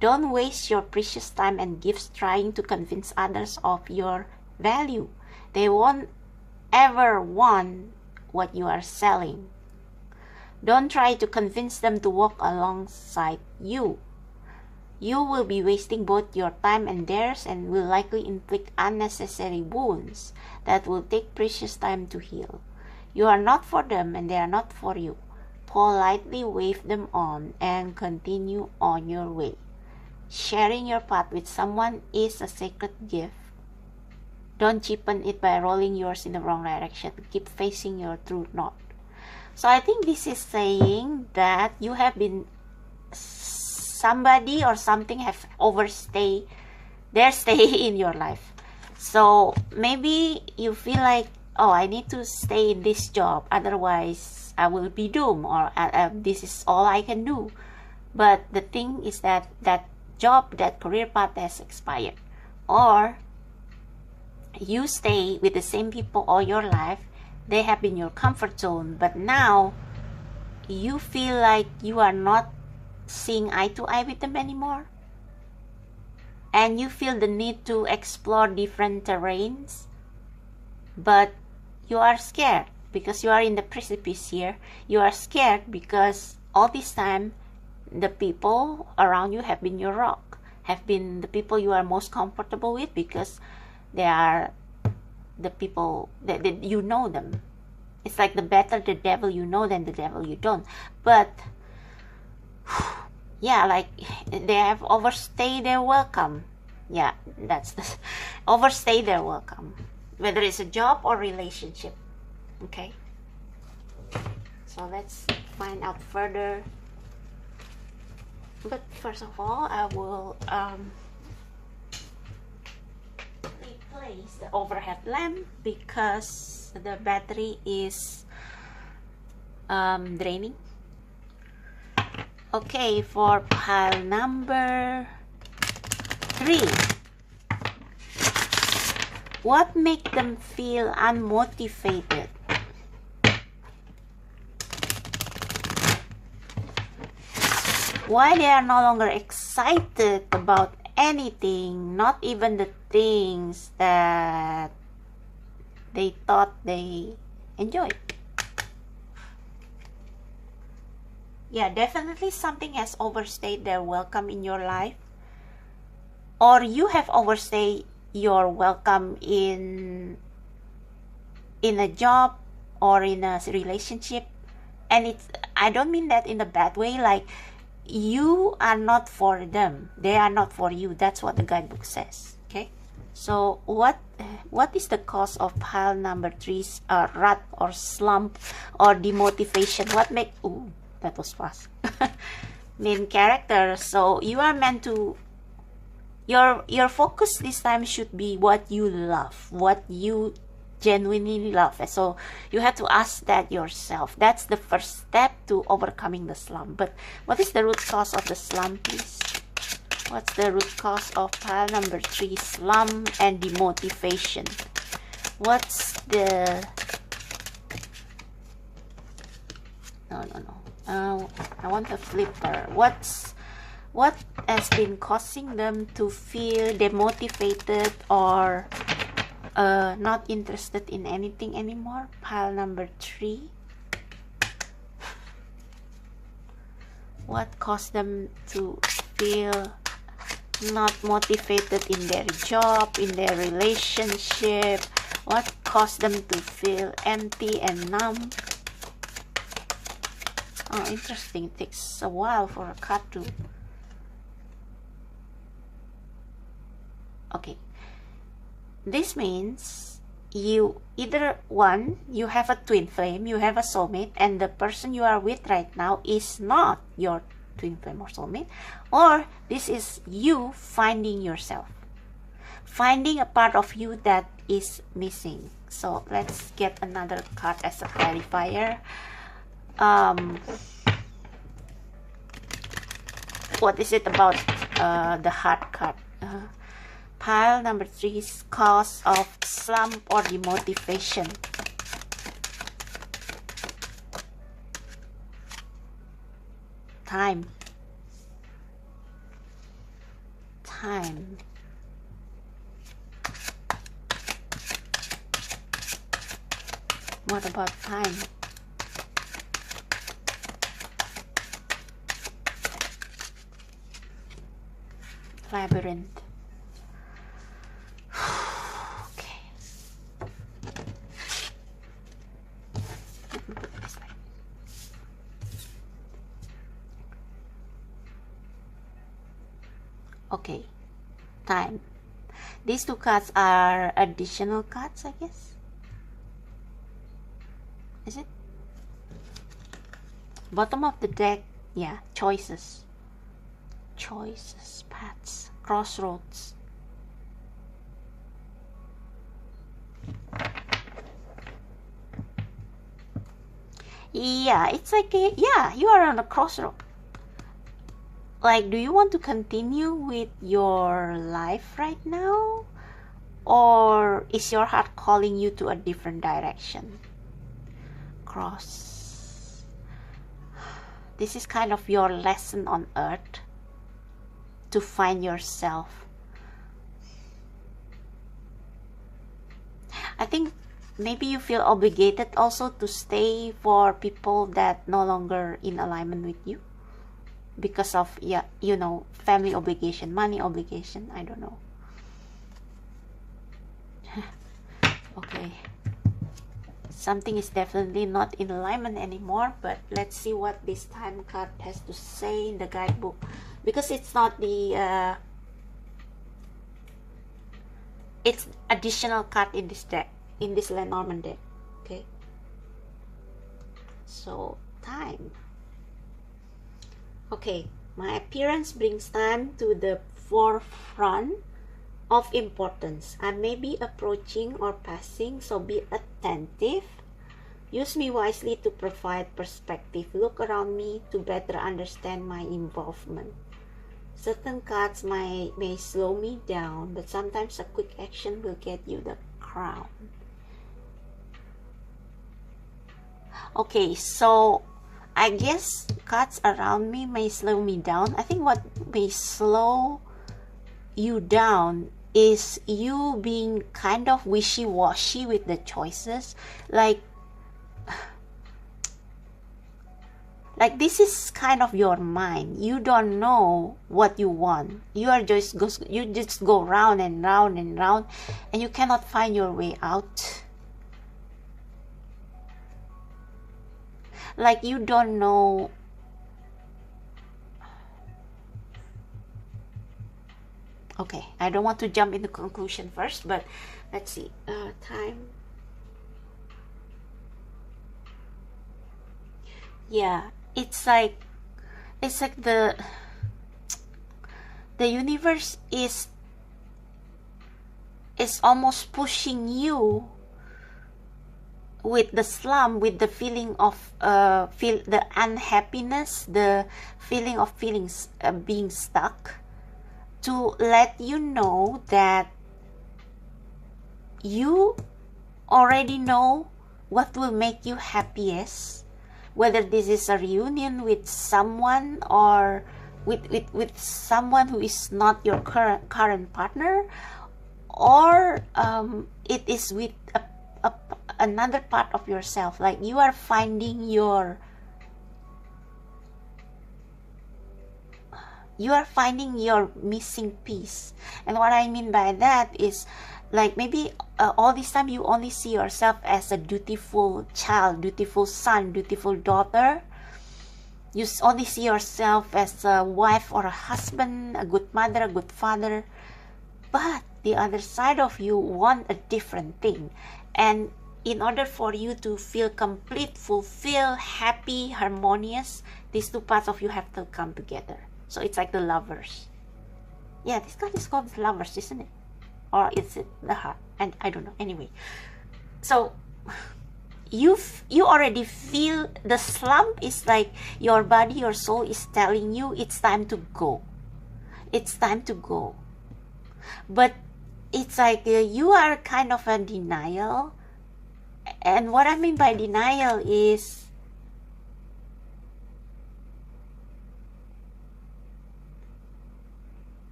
Don't waste your precious time and gifts trying to convince others of your value. They won't ever want what you are selling. Don't try to convince them to walk alongside you. You will be wasting both your time and theirs, and will likely inflict unnecessary wounds that will take precious time to heal. You are not for them, and they are not for you. Politely wave them on and continue on your way. Sharing your path with someone is a sacred gift. Don't cheapen it by rolling yours in the wrong direction. Keep facing your true north. So I think this is saying that you have been, somebody or something have overstayed their stay in your life. So maybe you feel like, oh, I need to stay in this job, otherwise I will be doomed, or this is all I can do. But the thing is that that job, that career path has expired. Or you stay with the same people all your life. They have been your comfort zone, but now you feel like you are not seeing eye to eye with them anymore, and you feel the need to explore different terrains, but you are scared because you are in the precipice here. You are scared because all this time the people around you have been your rock, have been the people you are most comfortable with, because they are the people that you know them. It's like the better the devil you know than the devil you don't. But yeah, like they have overstayed their welcome. Yeah, that's the overstay their welcome, whether it's a job or relationship. Okay, so let's find out further. But first of all, I will replace the overhead lamp because the battery is draining. Okay, for pile number 3, what make them feel unmotivated? Why they are no longer excited about anything, not even the things that they thought they enjoyed. Yeah, definitely something has overstayed their welcome in your life, or you have overstayed your welcome in a job or in a relationship. And it's, I don't mean that in a bad way, like you are not for them, they are not for you. That's what the guidebook says. Okay, so what is the cause of pile number 3's rut or slump or demotivation? What make, ooh, that was fast. Main character. So you are meant to, your focus this time should be what you love, what you genuinely love. So you have to ask that yourself. That's the first step to overcoming the slump. But what is the root cause of the slump, please? What's the root cause of pile number 3, slump and demotivation? What's the, no, I want a flipper. What has been causing them to feel demotivated or not interested in anything anymore? Pile number 3. What caused them to feel not motivated in their job, in their relationship? What caused them to feel empty and numb? Oh, interesting. It takes a while for a card to... Okay. This means you either, one, you have a twin flame, you have a soulmate, and the person you are with right now is not your twin flame or soulmate, or this is you finding yourself, finding a part of you that is missing. So let's get another card as a clarifier. What is it about the heart card? Pile number 3 is cause of slump or demotivation. Time. What about time? Labyrinth. Okay, time. These two cards are additional cards, I guess. Is it? Bottom of the deck, yeah, choices. Choices, paths, crossroads. Yeah, it's like, yeah, you are on a crossroad. Like, do you want to continue with your life right now? Or is your heart calling you to a different direction? Cross. This is kind of your lesson on earth to find yourself. I think maybe you feel obligated also to stay for people that no longer in alignment with you because of, yeah, you know, family obligation, money obligation, I don't know. Okay, something is definitely not in alignment anymore, but let's see what this time card has to say in the guidebook, because it's not the it's additional card in this deck, in this Lenormand deck. Okay, so time. Okay, my appearance brings time to the forefront of importance. I may be approaching or passing, so be attentive. Use me wisely to provide perspective. Look around me to better understand my involvement. Certain cards may slow me down, but sometimes a quick action will get you the crown. Okay, so I guess cards around me may slow me down. I think what may slow you down is you being kind of wishy-washy with the choices. Like this is kind of your mind. You don't know what you want. You just go round and round and round, and you cannot find your way out. Like you don't know. Okay, I don't want to jump into conclusion first, but let's see. Time. Yeah, it's like the universe is almost pushing you with the slump, with the feeling of the unhappiness, the feeling of being stuck, to let you know that you already know what will make you happiest, whether this is a reunion with someone or with someone who is not your current partner, or it is with another part of yourself. Like you are finding your missing piece. And what I mean by that is, like, maybe all this time you only see yourself as a dutiful child, dutiful son, dutiful daughter. You only see yourself as a wife or a husband, a good mother, a good father. But the other side of you want a different thing. And in order for you to feel complete, fulfilled, happy, harmonious, these two parts of you have to come together. So it's like the lovers. Yeah, this card is called the lovers, isn't it? Or is it the heart? And I don't know. Anyway, so you already feel the slump is like your body, your soul is telling you it's time to go. It's time to go. But it's like you are kind of a denial. And what I mean by denial is,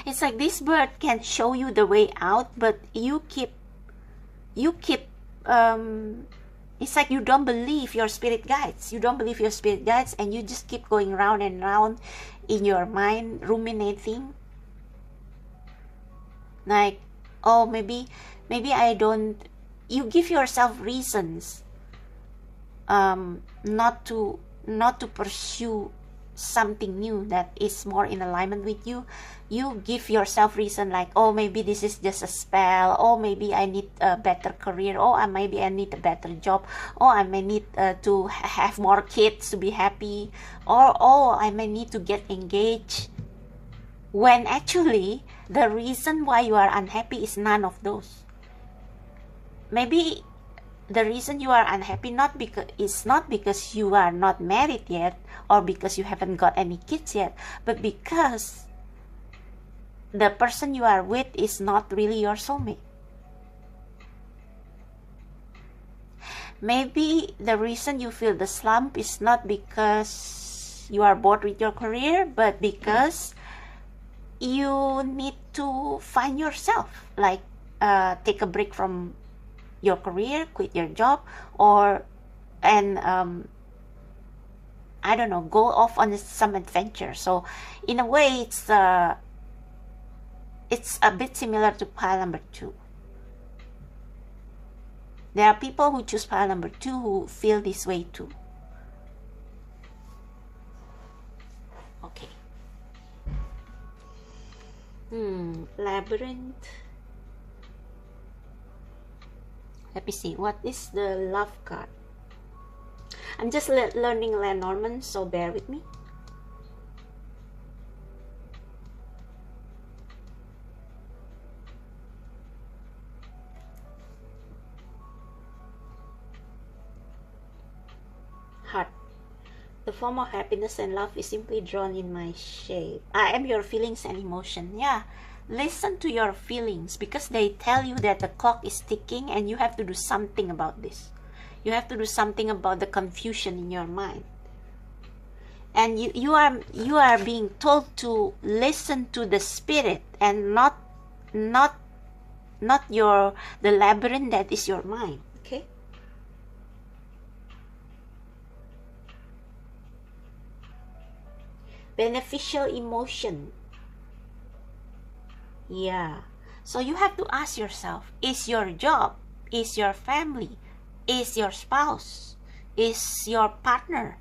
it's like this bird can show you the way out, but you keep it's like you don't believe your spirit guides. You don't believe your spirit guides, and you just keep going round and round in your mind, ruminating. Like, oh, maybe I don't. You give yourself reasons not to pursue something new that is more in alignment with you, you give yourself reason like, oh, maybe this is just a spell, oh, maybe I need a better career, oh, maybe I need a better job, oh, I may need to have more kids to be happy, or oh, I may need to get engaged, when actually the reason why you are unhappy is none of those. Maybe the reason you are unhappy is not because you are not married yet, or because you haven't got any kids yet, but because the person you are with is not really your soulmate. Maybe the reason you feel the slump is not because you are bored with your career, but because you need to find yourself, like take a break from your career, quit your job, or I don't know, go off on some adventure. So in a way, it's a bit similar to pile number 2. There are people who choose pile number 2 who feel this way too. Okay. Labyrinth. Let me see, what is the love card? I'm just learning Lenormand, so bear with me. Heart. The form of happiness and love is simply drawn in my shape. I am your feelings and emotion. Yeah. Listen to your feelings, because they tell you that the clock is ticking and you have to do something about this. You have to do something about the confusion in your mind. And you are being told to listen to the spirit and not the labyrinth that is your mind. Okay? Beneficial emotion. Yeah. So you have to ask yourself, is your job, is your family, is your spouse, is your partner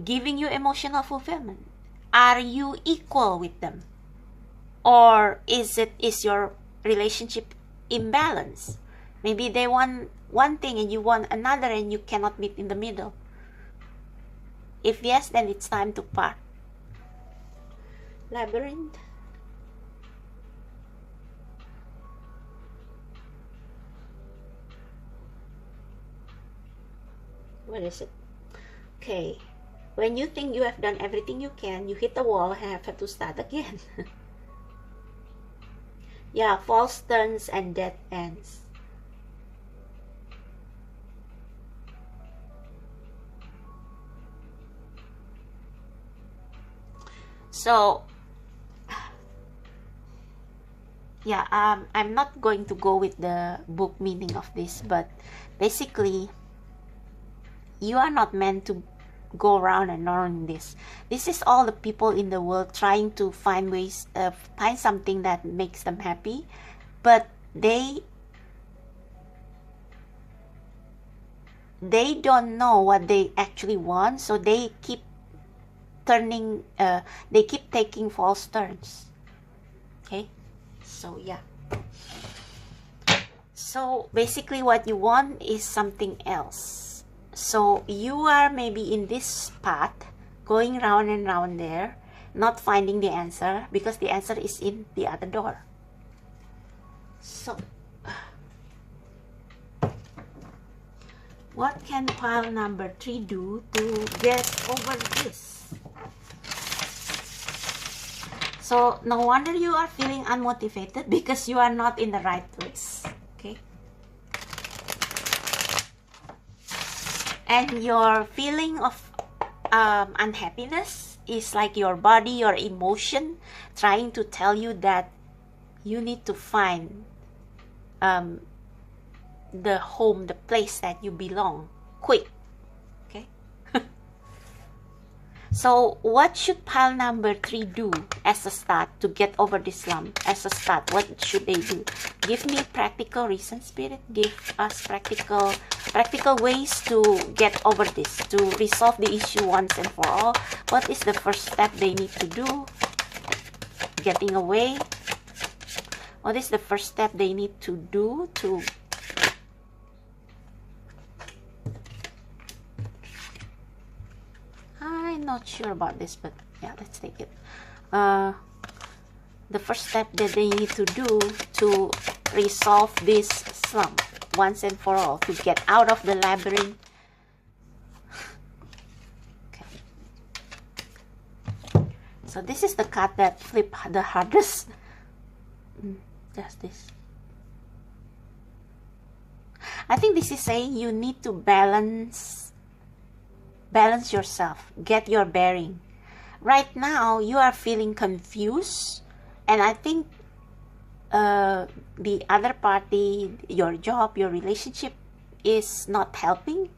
giving you emotional fulfillment? Are you equal with them? Or is your relationship imbalance? Maybe they want one thing and you want another and you cannot meet in the middle. If yes, then it's time to part. Labyrinth. What is it? Okay. When you think you have done everything you can, you hit the wall and have to start again. Yeah, false turns and dead ends. So, yeah, I'm not going to go with the book meaning of this, but basically, you are not meant to go around and around this. This is all the people in the world trying to find ways, find something that makes them happy, but they don't know what they actually want, so they keep taking false turns. Okay, so yeah. So basically what you want is something else. So you are maybe in this path, going round and round there, not finding the answer, because the answer is in the other door. So what can pile number 3 do to get over this? So no wonder you are feeling unmotivated, because you are not in the right place. Okay. And your feeling of unhappiness is like your body, your emotion trying to tell you that you need to find the home, the place that you belong, quick. Okay. So what should pile number 3 do as a start to get over this slump? As a start, what should they do? Give me practical reasons, Spirit. Give us practical ways to get over this, to resolve the issue once and for all. What is the first step they need to do? Getting away. What is the first step they need to do to I'm not sure about this, but yeah, let's take it. The first step that they need to do to resolve this slump once and for all, to get out of the labyrinth. Okay. So this is the card that flip the hardest. Just this. I think this is saying you need to balance yourself, get your bearing. Right now you are feeling confused, and I think the other party, your job, your relationship is not helping.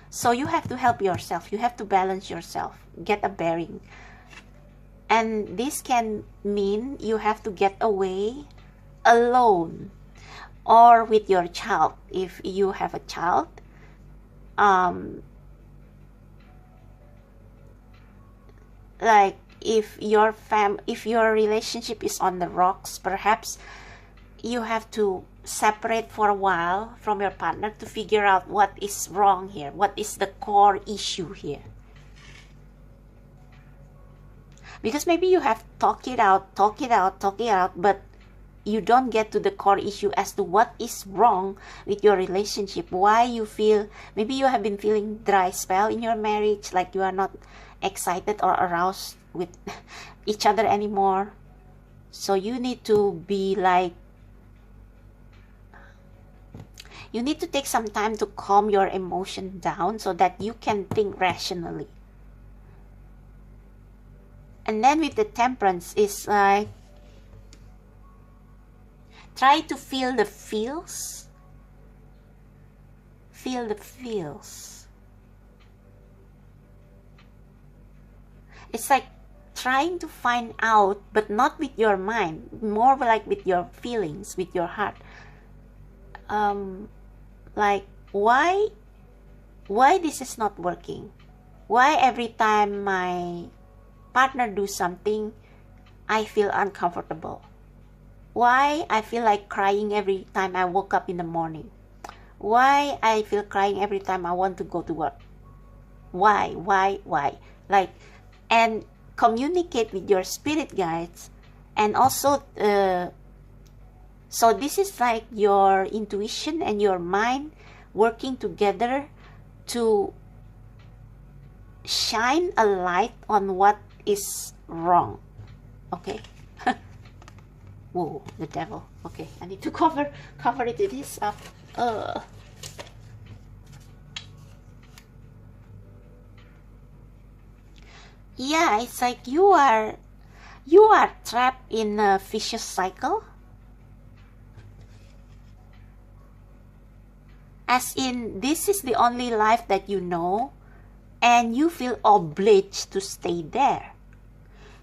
So you have to help yourself. You have to balance yourself, get a bearing. And this can mean you have to get away alone or with your child if you have a child. Like if your relationship is on the rocks, perhaps you have to separate for a while from your partner to figure out what is wrong here, what is the core issue here. Because maybe you have talk it out, but you don't get to the core issue as to what is wrong with your relationship. Why you feel, maybe you have been feeling dry spell in your marriage, like you are not excited or aroused with each other anymore. So you need to be like, you need to take some time to calm your emotion down so that you can think rationally. And then with the temperance is like, try to feel the feels. Feel the feels. It's like trying to find out, but not with your mind, more like with your feelings, with your heart. Like why this is not working? Why every time my partner do something, I feel uncomfortable? Why I feel like crying every time I woke up in the morning? Why I feel crying every time I want to go to work? Why? Like, and communicate with your spirit guides. And also, so this is like your intuition and your mind working together to shine a light on what is wrong. Okay. Whoa, the devil. Okay, I need to cover it with this up. Yeah, it's like you are trapped in a vicious cycle. As in, this is the only life that you know, and you feel obliged to stay there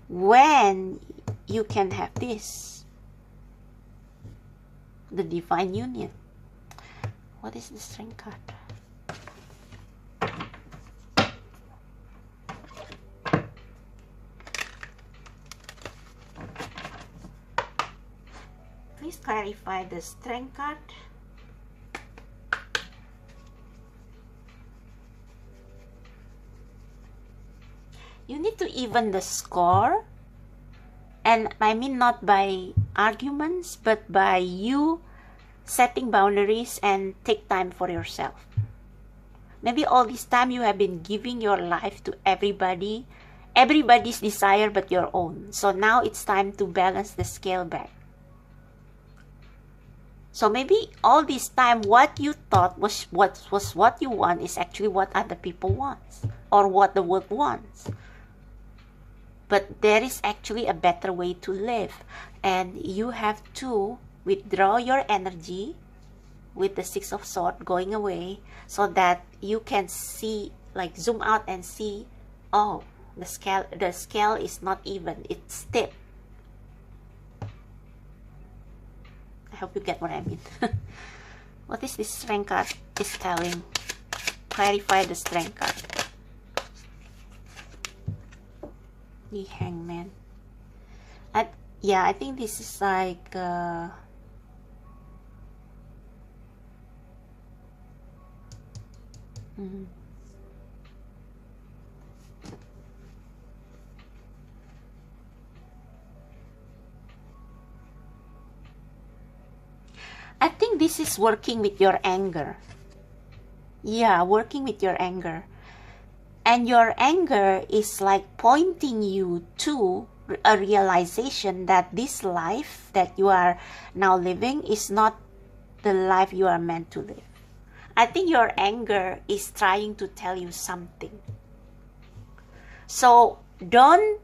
when you can have this. The divine union. What is the strength card? Please clarify the strength card. You need to even the score. And I mean not by arguments, but by you setting boundaries and take time for yourself. Maybe all this time you have been giving your life to everybody's desire but your own. So now it's time to balance the scale back. So maybe all this time what you thought was what you want is actually what other people want, or what the world wants. But there is actually a better way to live, and you have to withdraw your energy with the Six of Swords going away, so that you can see, like zoom out and see, oh, The scale is not even, it's stiff. I hope you get what I mean. What is this strength card is telling? Clarify the strength card. The Hangman. Yeah, I think this is like I think this is working with your anger. Yeah, working with your anger. And your anger is like pointing you to a realization that this life that you are now living is not the life you are meant to live. I think your anger is trying to tell you something. So don't,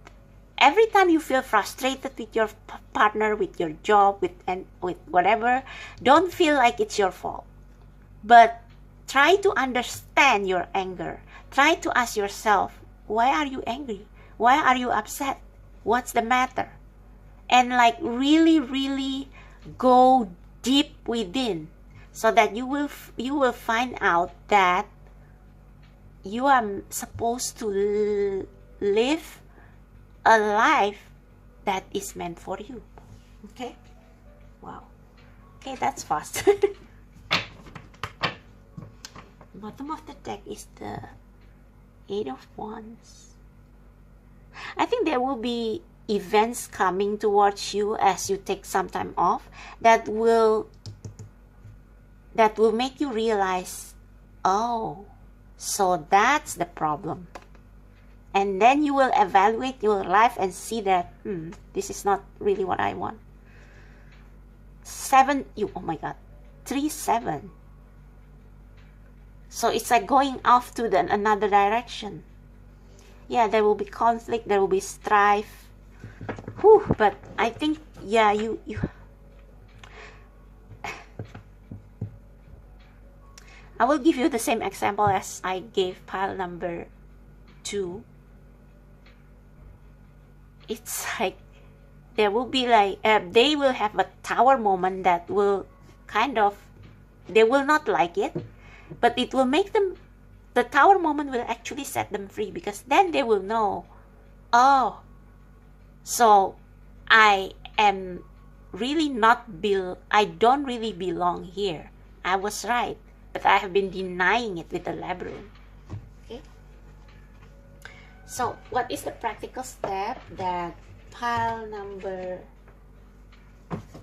every time you feel frustrated with your partner, with your job, with whatever, don't feel like it's your fault. But try to understand your anger. Try to ask yourself, why are you angry? Why are you upset? What's the matter? And like really, really go deep within, so that you will find out that you are supposed to live a life that is meant for you. Okay? Wow. Okay, that's fast. Bottom of the deck is the 8 of Wands. I think there will be events coming towards you as you take some time off that will make you realize, oh, so that's the problem. And then you will evaluate your life and see that this is not really what I want. 7, oh my god, 3, 7. So it's like going off to another direction. Yeah, there will be conflict, there will be strife. Whew, but I think, yeah, you I will give you the same example as I gave pile number 2. It's like there will be like they will have a tower moment that will kind of, they will not like it, but it will make them, the tower moment will actually set them free, because then they will know, oh, so I am really not I don't really belong here. I was right, but I have been denying it with the labyrinth. Okay. So what is the practical step that pile number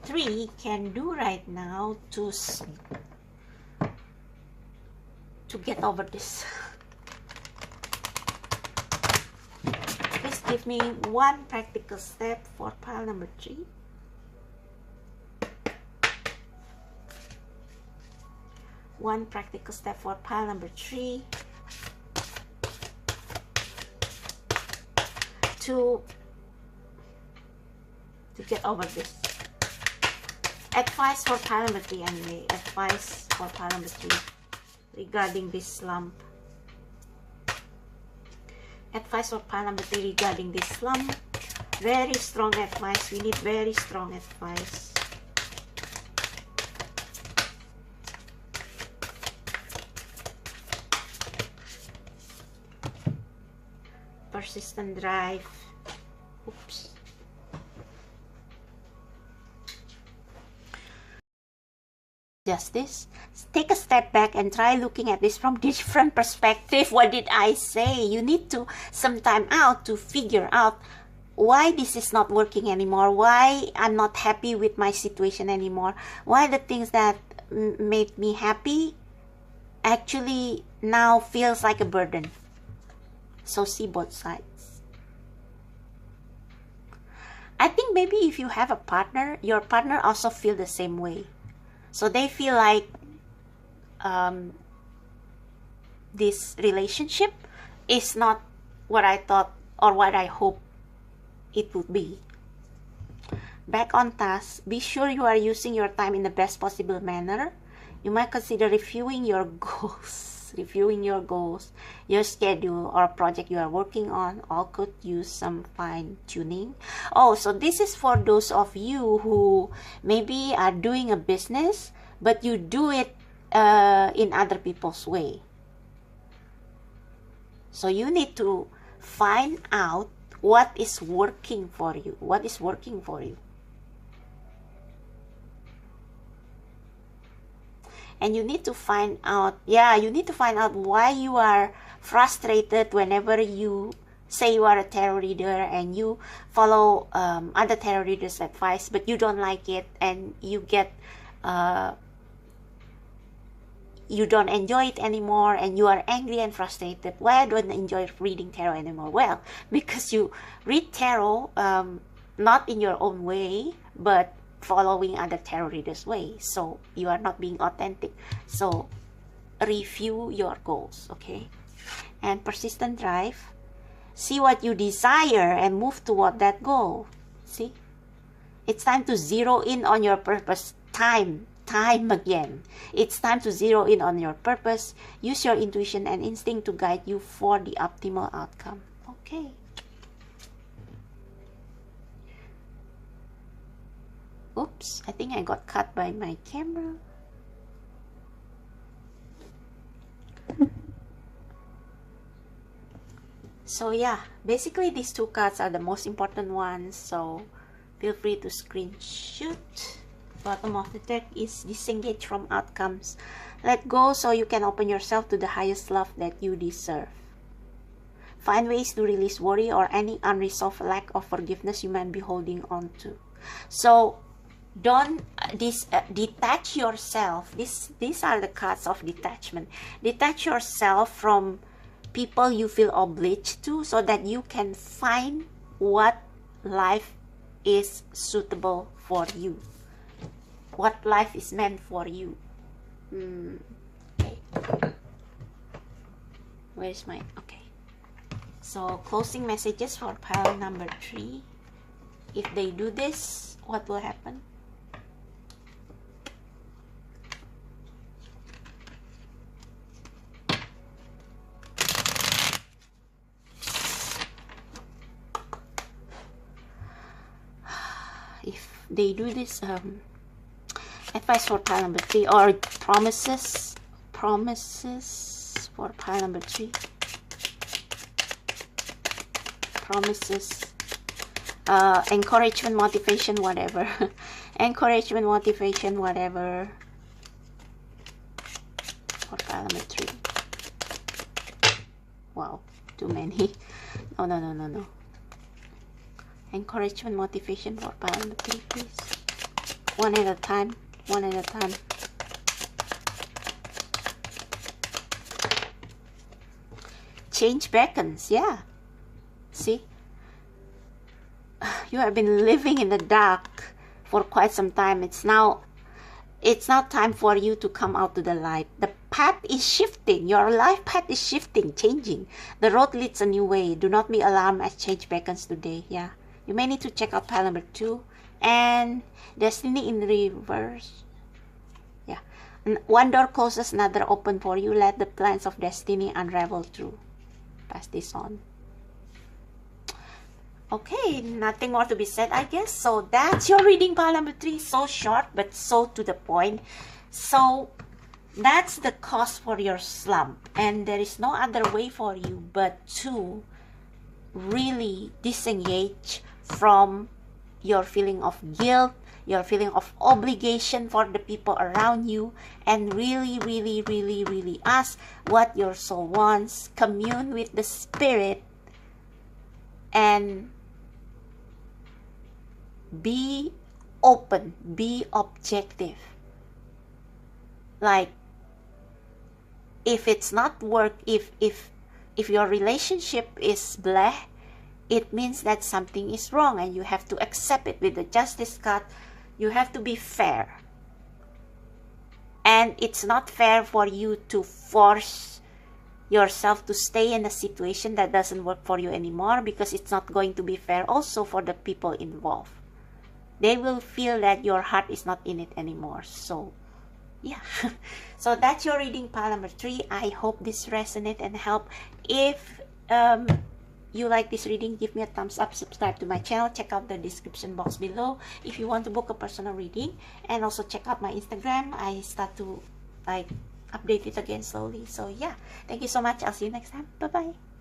3 can do right now to get over this? Please give me one practical step for pile number 3. One practical step for pile number 3 to get over this. Advice for pile number 3 anyway. Advice for pile number 3 regarding this slump. Advice for pile number 3 regarding this slump. Very strong advice. We need very strong advice. Persistent drive. Oops. Justice. Take a step back and try looking at this from different perspective. What did I say? You need to some time out to figure out why this is not working anymore, why I'm not happy with my situation anymore, why the things that made me happy actually now feels like a burden. So see both sides. I think maybe if you have a partner, your partner also feel the same way. So they feel like this relationship is not what I thought or what I hoped it would be. Back on task, be sure you are using your time in the best possible manner. You might consider reviewing your goals, your schedule, or project you are working on. All could use some fine tuning. Oh, so this is for those of you who maybe are doing a business, but you do it in other people's way. So you need to find out what is working for you. What is working for you? And you need to find out, you need to find out why you are frustrated whenever you say you are a tarot reader and you follow other tarot readers' advice, but you don't like it and you get you don't enjoy it anymore and you are angry and frustrated. Why I don't enjoy reading tarot anymore? Well, because you read tarot not in your own way, but following other tarot readers' way. So you are not being authentic. So review your goals, okay? And persistent drive. See what you desire and move toward that goal. See? It's time to zero in on your purpose. Time again. It's time to zero in on your purpose. Use your intuition and instinct to guide you for the optimal outcome. Okay. Oops, I think I got cut by my camera. So yeah, basically these two cards are the most important ones. So feel free to screenshot. Bottom of the deck is disengage from outcomes. Let go so you can open yourself to the highest love that you deserve. Find ways to release worry or any unresolved lack of forgiveness you might be holding on to. So don't detach yourself. These are the cards of detachment. Detach yourself from people you feel obliged to so that you can find what life is suitable for you. What life is meant for you. Okay. Where's my... Okay. So, closing messages for pile number 3. If they do this, what will happen? If they do this, advice for pile number 3, or promises for pile number 3. Promises, encouragement, motivation, whatever. Encouragement, motivation, whatever, for pile number 3. Wow, too many. No. Encouragement, motivation for pile number 3, please. One at a time. Change beckons. Yeah. See? You have been living in the dark for quite some time. It's now time for you to come out to the light. The path is shifting. Your life path is shifting, changing. The road leads a new way. Do not be alarmed as change beckons today. Yeah. You may need to check out pile number 2. And destiny in reverse. Yeah. One door closes, another open for you. Let the plans of destiny unravel through. Pass this on. Okay, nothing more to be said, I guess. So that's your reading, pile number 3. So short, but so to the point. So that's the cause for your slump. And there is no other way for you but to really disengage from your feeling of guilt, your feeling of obligation for the people around you, and really ask what your soul wants. Commune with the spirit and be open, be objective. Like, if it's not work, if your relationship is blah, it means that something is wrong and you have to accept it. With the justice card, you have to be fair. And it's not fair for you to force yourself to stay in a situation that doesn't work for you anymore, because it's not going to be fair also for the people involved. They will feel that your heart is not in it anymore. So yeah. So that's your reading pile number 3. I hope this resonate and help. If you like this reading, give me a thumbs up, subscribe to my channel, check out the description box below if you want to book a personal reading, and also check out my Instagram. I start to like update it again slowly. So yeah, thank you so much. I'll see you next time. Bye bye.